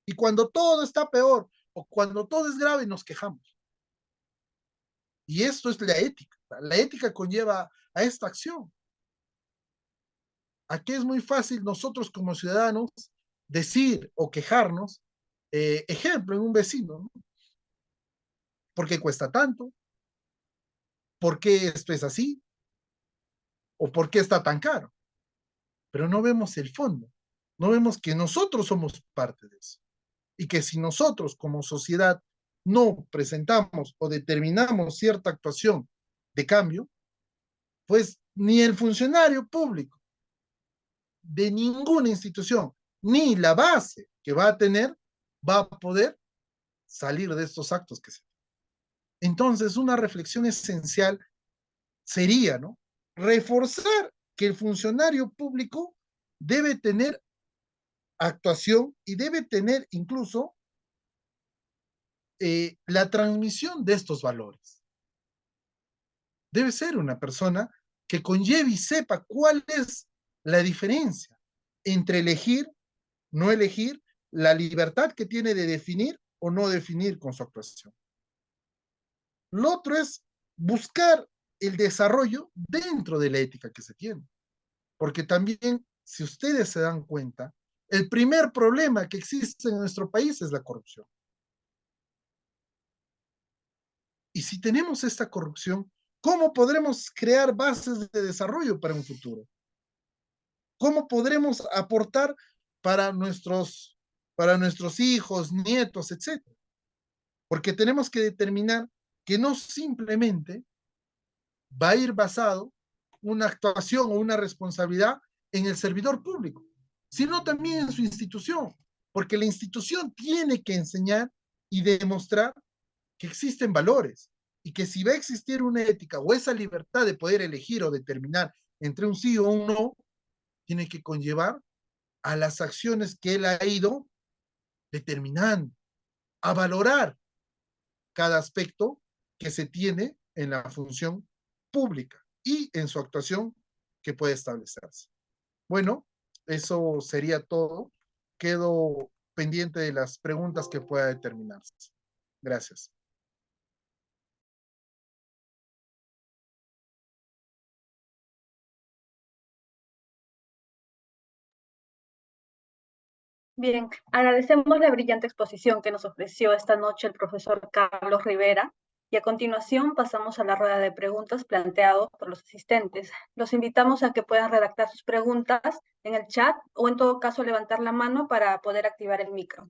Y cuando todo está peor o cuando todo es grave, nos quejamos. Y esto es la ética. La ética conlleva a esta acción. Aquí es muy fácil nosotros como ciudadanos decir o quejarnos, ejemplo, en un vecino, ¿no? ¿Por qué cuesta tanto? ¿Por qué esto es así? ¿O por qué está tan caro? Pero no vemos el fondo, no vemos que nosotros somos parte de eso y que si nosotros como sociedad no presentamos o determinamos cierta actuación de cambio, pues ni el funcionario público de ninguna institución, ni la base que va a tener, va a poder salir de estos actos que se. Entonces, una reflexión esencial sería, ¿no? Reforzar que el funcionario público debe tener actuación y debe tener incluso la transmisión de estos valores. Debe ser una persona que conlleve y sepa cuál es la diferencia entre elegir, no elegir, la libertad que tiene de definir o no definir con su actuación. Lo otro es buscar el desarrollo dentro de la ética que se tiene. Porque también, si ustedes se dan cuenta, el primer problema que existe en nuestro país es la corrupción. Y si tenemos esta corrupción, ¿cómo podremos crear bases de desarrollo para un futuro? ¿Cómo podremos aportar para nuestros hijos, nietos, etcétera? Porque tenemos que determinar que no simplemente va a ir basado una actuación o una responsabilidad en el servidor público, sino también en su institución, porque la institución tiene que enseñar y demostrar que existen valores y que si va a existir una ética o esa libertad de poder elegir o determinar entre un sí o un no, tiene que conllevar a las acciones que él ha ido determinando, a valorar cada aspecto que se tiene en la función pública y en su actuación que puede establecerse. Bueno, eso sería todo. Quedo pendiente de las preguntas que pueda determinarse. Gracias. Bien, agradecemos la brillante exposición que nos ofreció esta noche el profesor Carlos Rivera y a continuación pasamos a la rueda de preguntas planteadas por los asistentes. Los invitamos a que puedan redactar sus preguntas en el chat o en todo caso levantar la mano para poder activar el micro.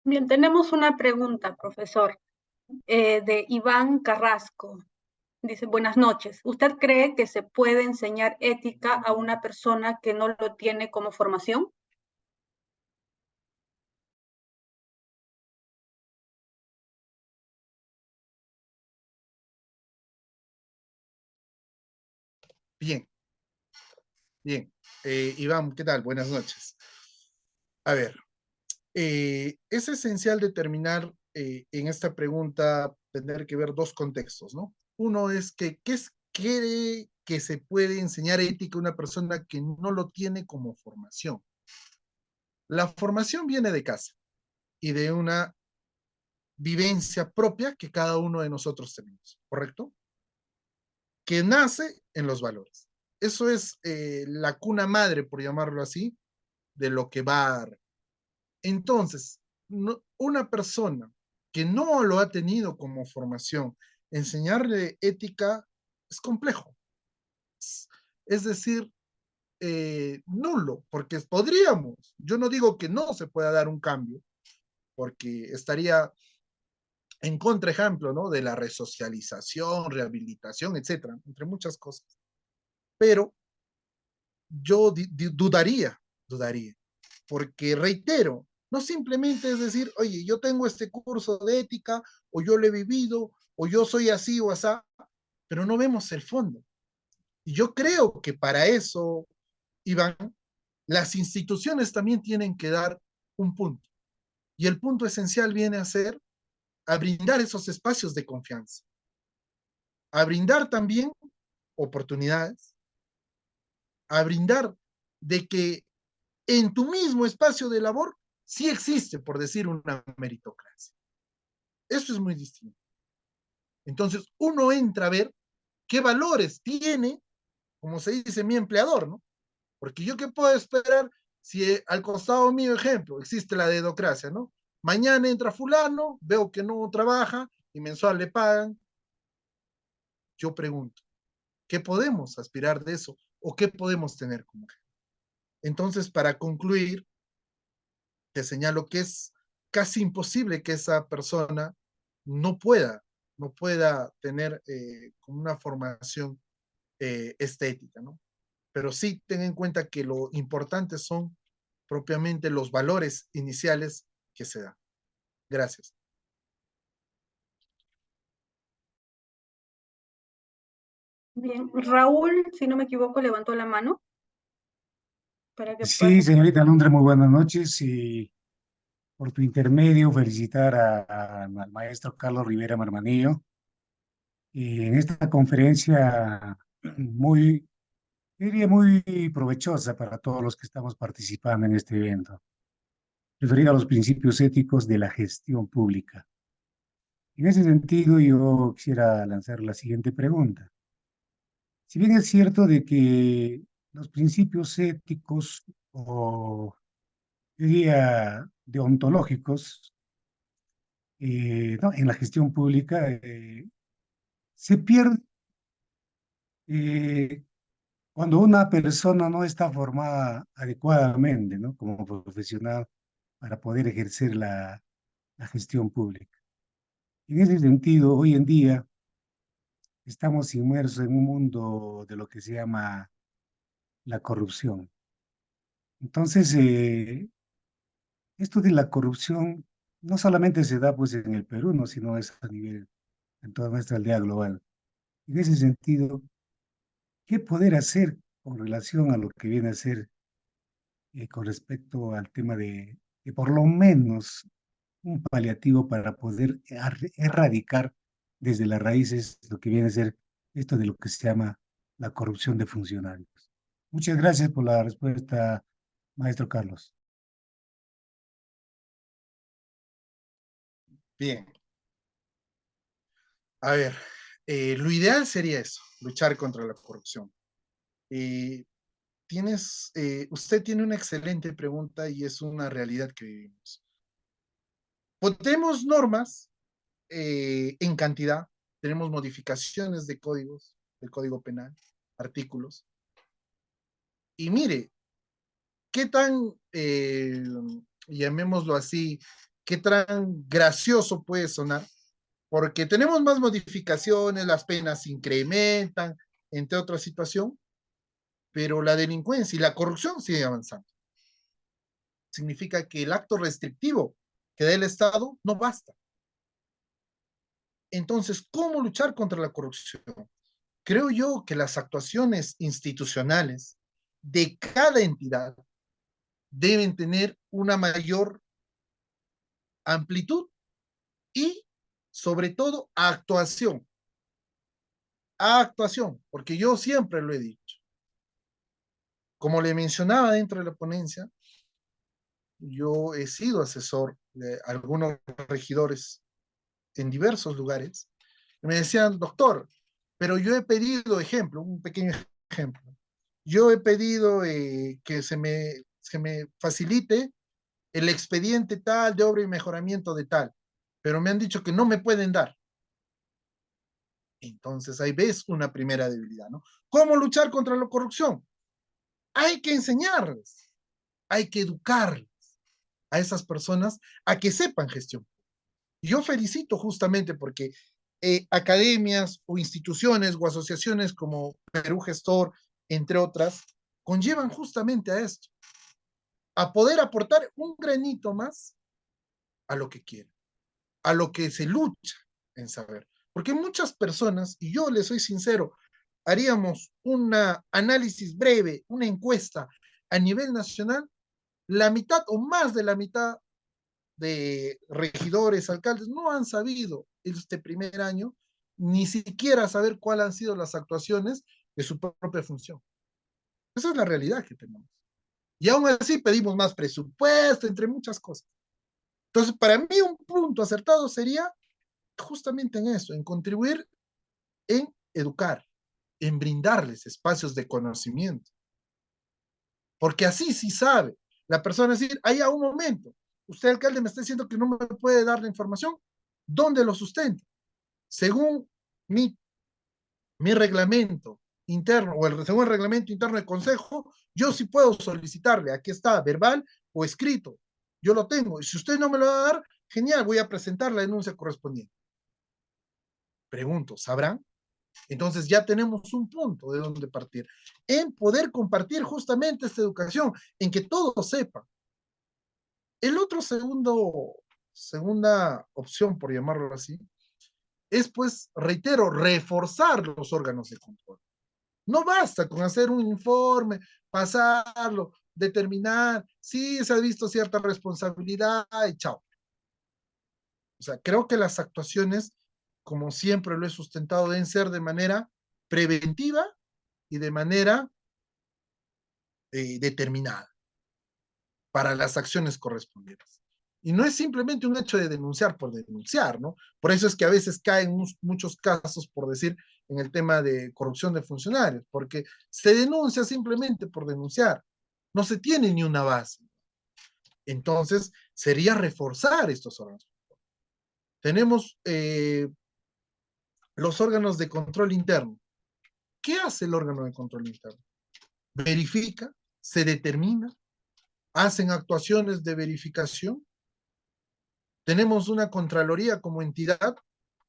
Bien, tenemos una pregunta, profesor, de Iván Carrasco. Dice, buenas noches. ¿Usted cree que se puede enseñar ética a una persona que no lo tiene como formación? Bien, bien. Iván, ¿qué tal? Buenas noches. A ver, es esencial determinar en esta pregunta, tener que ver dos contextos, ¿no? Uno es que, ¿qué es, cree que se puede enseñar ética a una persona que no lo tiene como formación? La formación viene de casa y de una vivencia propia que cada uno de nosotros tenemos, ¿correcto? Que nace en los valores. Eso es la cuna madre, por llamarlo así, de lo que va a dar. Entonces, una persona que no lo ha tenido como formación, enseñarle ética es complejo. Es decir, nulo, porque podríamos, yo no digo que no se pueda dar un cambio, porque estaría en contra, ejemplo, ¿no? De la resocialización, rehabilitación, etcétera, entre muchas cosas. Pero yo dudaría, porque reitero, no simplemente es decir, oye, yo tengo este curso de ética, o yo lo he vivido, o yo soy así o así, pero no vemos el fondo. Y yo creo que para eso, Iván, las instituciones también tienen que dar un punto. Y el punto esencial viene a ser a brindar esos espacios de confianza, a brindar también oportunidades, a brindar de que en tu mismo espacio de labor sí existe, por decir, una meritocracia. Eso es muy distinto. Entonces, uno entra a ver qué valores tiene, como se dice, mi empleador, ¿no? Porque yo qué puedo esperar si al costado mío, ejemplo, existe la dedocracia, ¿no? Mañana entra fulano, veo que no trabaja y mensual le pagan. Yo pregunto, ¿qué podemos aspirar de eso? ¿O qué podemos tener como ejemplo? Entonces, para concluir, te señalo que es casi imposible que esa persona no pueda, no pueda tener una formación estética, ¿no? Pero sí ten en cuenta que lo importante son propiamente los valores iniciales que se dan. Gracias. Bien, Raúl, si no me equivoco, levantó la mano para que pueda Sí, hacer. señorita Londra, muy buenas noches y por tu intermedio felicitar al maestro Carlos Rivera Marmanillo y en esta conferencia muy, diría muy provechosa para todos los que estamos participando en este evento, referida a los principios éticos de la gestión pública. En ese sentido, yo quisiera lanzar la siguiente pregunta. Si bien es cierto de que los principios éticos o diría deontológicos no, en la gestión pública se pierde eh, cuando una persona no está formada adecuadamente, ¿no? Como profesional para poder ejercer la gestión pública. En ese sentido, hoy en día estamos inmersos en un mundo de lo que se llama la corrupción. Entonces, esto de la corrupción no solamente se da pues en el Perú, ¿no? Sino es a nivel, en toda nuestra aldea global. En ese sentido, ¿qué poder hacer con relación a lo que viene a ser con respecto al tema de por lo menos un paliativo para poder erradicar desde las raíces lo que viene a ser esto de lo que se llama la corrupción de funcionarios? Muchas gracias por la respuesta, maestro Carlos. Bien. A ver, lo ideal sería eso, luchar contra la corrupción. Eh, usted tiene una excelente pregunta y es una realidad que vivimos. Tenemos normas en cantidad, tenemos modificaciones de códigos, del código penal, artículos. Y mire, qué tan, llamémoslo así, qué tan gracioso puede sonar, porque tenemos más modificaciones, las penas se incrementan, entre otras situaciones, pero la delincuencia y la corrupción sigue avanzando. Significa que el acto restrictivo que da el Estado no basta. Entonces, ¿cómo luchar contra la corrupción? Creo yo que las actuaciones institucionales de cada entidad deben tener una mayor amplitud y, sobre todo, actuación. Actuación, porque yo siempre lo he dicho. Como le mencionaba dentro de la ponencia, yo he sido asesor de algunos regidores en diversos lugares. Y me decían, doctor, pero yo he pedido, ejemplo, un pequeño ejemplo, yo he pedido que se me facilite el expediente tal de obra y mejoramiento de tal, pero me han dicho que no me pueden dar. Entonces ahí ves una primera debilidad, ¿no? ¿Cómo luchar contra la corrupción? Hay que enseñarles, hay que educarles a esas personas a que sepan gestión. Yo felicito justamente porque academias o instituciones o asociaciones como Perú Gestor, entre otras, conllevan justamente a esto, a poder aportar un granito más a lo que quieren, a lo que se lucha en saber. Porque muchas personas, y yo les soy sincero, haríamos un análisis breve, una encuesta a nivel nacional, la mitad o más de la mitad de regidores, alcaldes, no han sabido este primer año ni siquiera saber cuáles han sido las actuaciones de su propia función. Esa es la realidad que tenemos. Y aún así pedimos más presupuesto, entre muchas cosas. Entonces, para mí un punto acertado sería justamente en eso, en contribuir en educar, en brindarles espacios de conocimiento. Porque así sí sabe. La persona decir, hay a un momento, usted alcalde me está diciendo que no me puede dar la información, ¿dónde lo sustenta? Según mi reglamento interno o según el reglamento interno del consejo, yo sí puedo solicitarle, aquí está, verbal o escrito, yo lo tengo, y si usted no me lo va a dar, genial, voy a presentar la denuncia correspondiente. Pregunto, ¿sabrán? Entonces ya tenemos un punto de donde partir, en poder compartir justamente esta educación, en que todos sepan. El otro segunda opción, por llamarlo así, es pues, reitero, reforzar los órganos de control. No basta con hacer un informe, pasarlo, determinar, si se ha visto cierta responsabilidad y chao. O sea, creo que las actuaciones, como siempre lo he sustentado, deben ser de manera preventiva y de manera determinada para las acciones correspondientes. Y no es simplemente un hecho de denunciar por denunciar, ¿no? Por eso es que a veces caen muchos casos, por decir, en el tema de corrupción de funcionarios, porque se denuncia simplemente por denunciar, no se tiene ni una base. Entonces, sería reforzar estos órganos. Tenemos los órganos de control interno. ¿Qué hace el órgano de control interno? Verifica, se determina, hacen actuaciones de verificación. Tenemos una Contraloría como entidad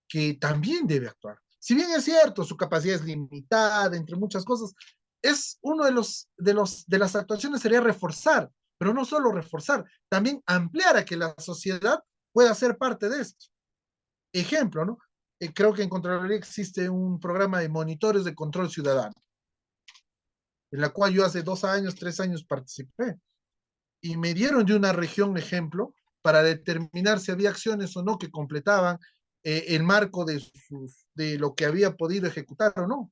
que también debe actuar. Si bien es cierto, su capacidad es limitada, entre muchas cosas, es uno de las actuaciones sería reforzar, pero no solo reforzar, también ampliar a que la sociedad pueda ser parte de esto. Ejemplo, ¿no? Creo que en Contraloría existe un programa de monitores de control ciudadano, en la cual yo hace 2 años, 3 años participé, y me dieron de una región ejemplo para determinar si había acciones o no que completaban el marco de lo que había podido ejecutar o no.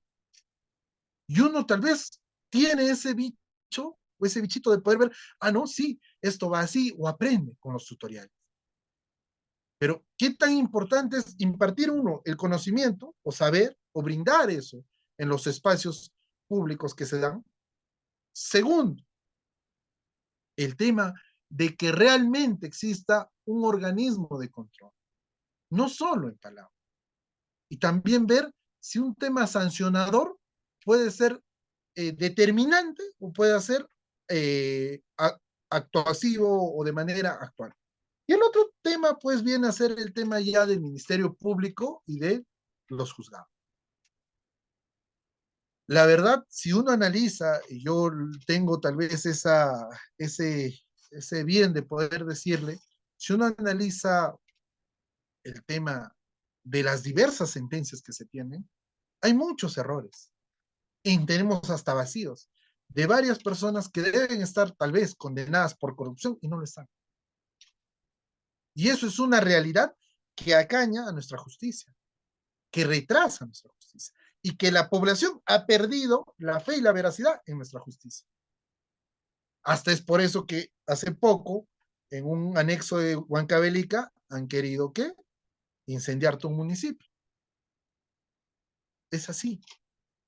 Y uno tal vez tiene ese bicho o ese bichito de poder ver, ah, no, sí, esto va así, o aprende con los tutoriales. Pero, ¿qué tan importante es impartir uno el conocimiento o saber o brindar eso en los espacios públicos que se dan? Segundo, el tema de que realmente exista un organismo de control, no solo en palabras. Y también ver si un tema sancionador puede ser determinante o puede ser actuasivo o de manera actual. Y el otro tema, pues, viene a ser el tema ya del Ministerio Público y de los juzgados. La verdad, si uno analiza, y yo tengo tal vez ese bien de poder decirle, si uno analiza el tema de las diversas sentencias que se tienen, hay muchos errores. Y tenemos hasta vacíos de varias personas que deben estar tal vez condenadas por corrupción y no lo están. Y eso es una realidad que acaña a nuestra justicia, que retrasa nuestra justicia y que la población ha perdido la fe y la veracidad en nuestra justicia. Hasta es por eso que hace poco, en un anexo de Huancavelica, han querido ¿qué? Incendiar tu municipio. Es así.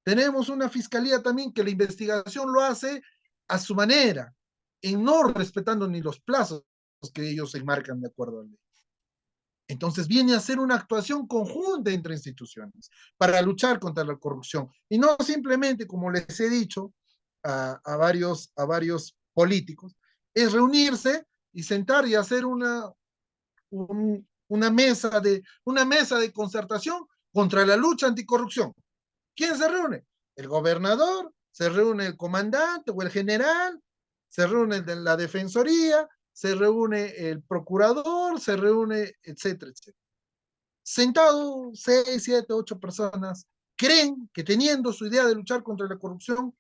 Tenemos una fiscalía también que la investigación lo hace a su manera, en no respetando ni los plazos que ellos se enmarcan de acuerdo a la ley. Entonces viene a ser una actuación conjunta entre instituciones para luchar contra la corrupción y no simplemente, como les he dicho a varios políticos, es reunirse y sentar y hacer una mesa de concertación contra la lucha anticorrupción. ¿Quién se reúne? El gobernador, se reúne el comandante o el general, se reúne el de la defensoría, se reúne el procurador, se reúne, etcétera, etcétera. Sentado 6, 7, 8 personas, creen que teniendo su idea de luchar contra la corrupción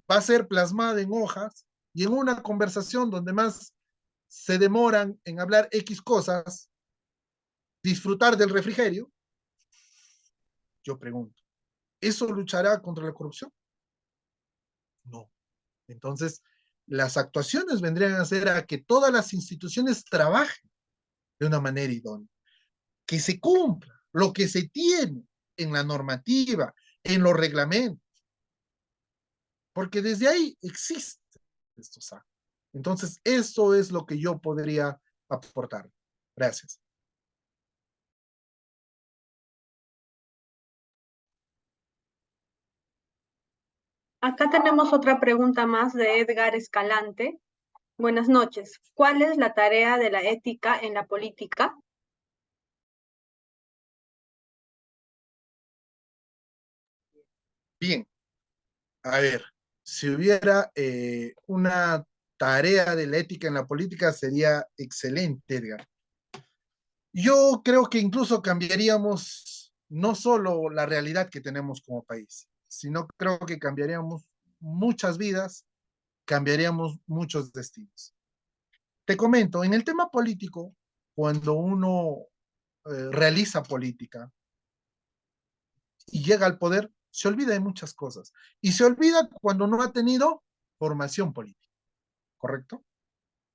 va a ser plasmada en hojas y en una conversación donde más se demoran en hablar X cosas, disfrutar del refrigerio. Yo pregunto, ¿eso luchará contra la corrupción? No. Entonces, las actuaciones vendrían a ser a que todas las instituciones trabajen de una manera idónea, que se cumpla lo que se tiene en la normativa, en los reglamentos, porque desde ahí existe estos actos. Entonces, eso es lo que yo podría aportar. Gracias. Acá tenemos otra pregunta más de Edgar Escalante. Buenas noches. ¿Cuál es la tarea de la ética en la política? Bien, a ver, si hubiera una tarea de la ética en la política sería excelente, Edgar. Yo creo que incluso cambiaríamos no solo la realidad que tenemos como país, sino creo que cambiaríamos muchas vidas, cambiaríamos muchos destinos. Te comento, en el tema político, cuando uno realiza política y llega al poder, se olvida de muchas cosas. Y se olvida cuando no ha tenido formación política, ¿correcto?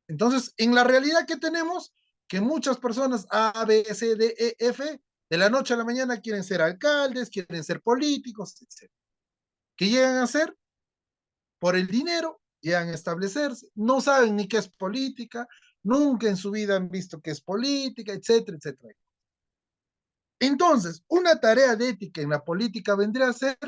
Entonces, en la realidad que tenemos, que muchas personas A, B, C, D, E, F, de la noche a la mañana quieren ser alcaldes, quieren ser políticos, etc. ¿Qué llegan a hacer? Por el dinero, llegan a establecerse, no saben ni qué es política, nunca en su vida han visto qué es política, etcétera, etcétera. Entonces, una tarea de ética en la política vendría a ser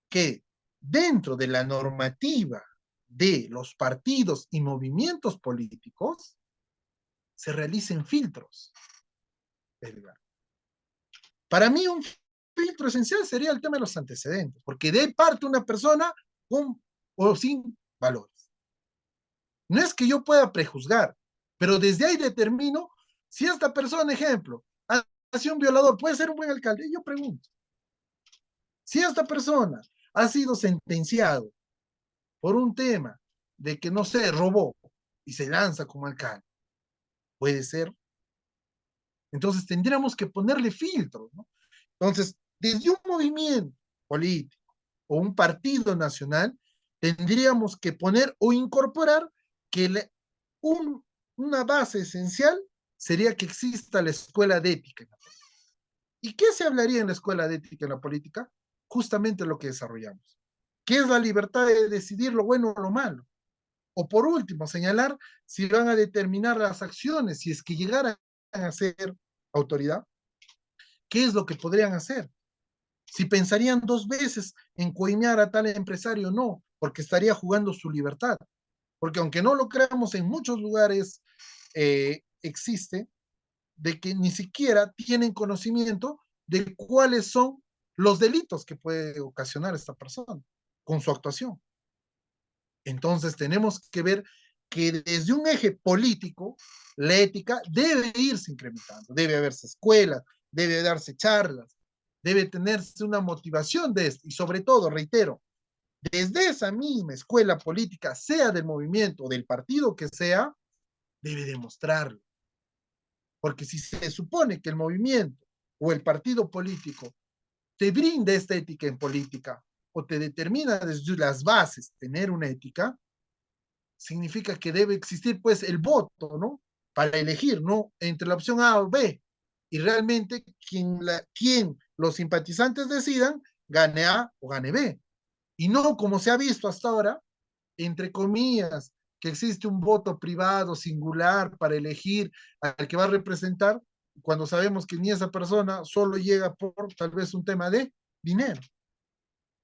que dentro de la normativa de los partidos y movimientos políticos se realicen filtros. Para mí un filtro esencial sería el tema de los antecedentes, porque de parte una persona con o sin valores. No es que yo pueda prejuzgar, pero desde ahí determino si esta persona, ejemplo, ha sido un violador, puede ser un buen alcalde. Y yo pregunto, si esta persona ha sido sentenciado por un tema de que, no sé, robó y se lanza como alcalde, puede ser. Entonces tendríamos que ponerle filtros, ¿no? Entonces, desde un movimiento político o un partido nacional, tendríamos que poner o incorporar que una base esencial sería que exista la escuela de ética en la política. ¿Y qué se hablaría en la escuela de ética en la política? Justamente lo que desarrollamos. ¿Qué es la libertad de decidir lo bueno o lo malo? O por último, señalar si van a determinar las acciones, si es que llegaran a ser autoridad, ¿qué es lo que podrían hacer? Si pensarían dos veces en coimear a tal empresario, no, porque estaría jugando su libertad. porque aunque no lo creamos, en muchos lugares existe, de que ni siquiera tienen conocimiento de cuáles son los delitos que puede ocasionar esta persona con su actuación. Entonces tenemos que ver que desde un eje político, la ética debe irse incrementando, debe haberse escuelas, debe darse charlas, debe tenerse una motivación de esto, y sobre todo, reitero, desde esa misma escuela política, sea del movimiento o del partido que sea, debe demostrarlo. Porque si se supone que el movimiento o el partido político te brinda esta ética en política o te determina desde las bases tener una ética, significa que debe existir pues el voto, ¿no? Para elegir, ¿no? Entre la opción A o B. Y realmente quien los simpatizantes decidan, gane A o gane B. Y no como se ha visto hasta ahora, entre comillas, que existe un voto privado, singular, para elegir al que va a representar, cuando sabemos que ni esa persona solo llega por tal vez un tema de dinero.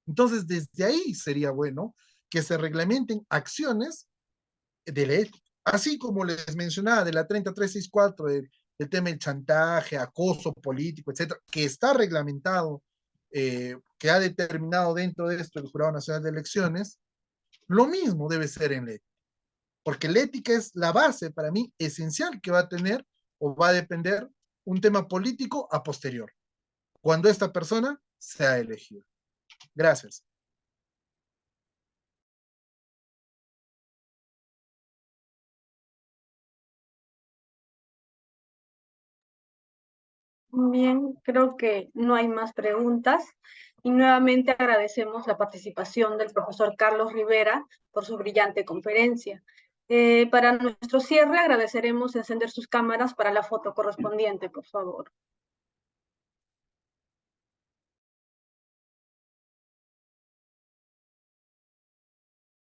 Entonces, desde ahí sería bueno que se reglamenten acciones de la ética. Así como les mencionaba de la 30364, del tema del chantaje, acoso político, etcétera, que está reglamentado, que ha determinado dentro de esto el Jurado Nacional de Elecciones, lo mismo debe ser en la ética. Porque la ética es la base para mí esencial que va a tener o va a depender un tema político a posterior, cuando esta persona sea elegida. Gracias. Bien, creo que no hay más preguntas y nuevamente agradecemos la participación del profesor Carlos Rivera por su brillante conferencia. Para nuestro cierre agradeceremos encender sus cámaras para la foto correspondiente, por favor.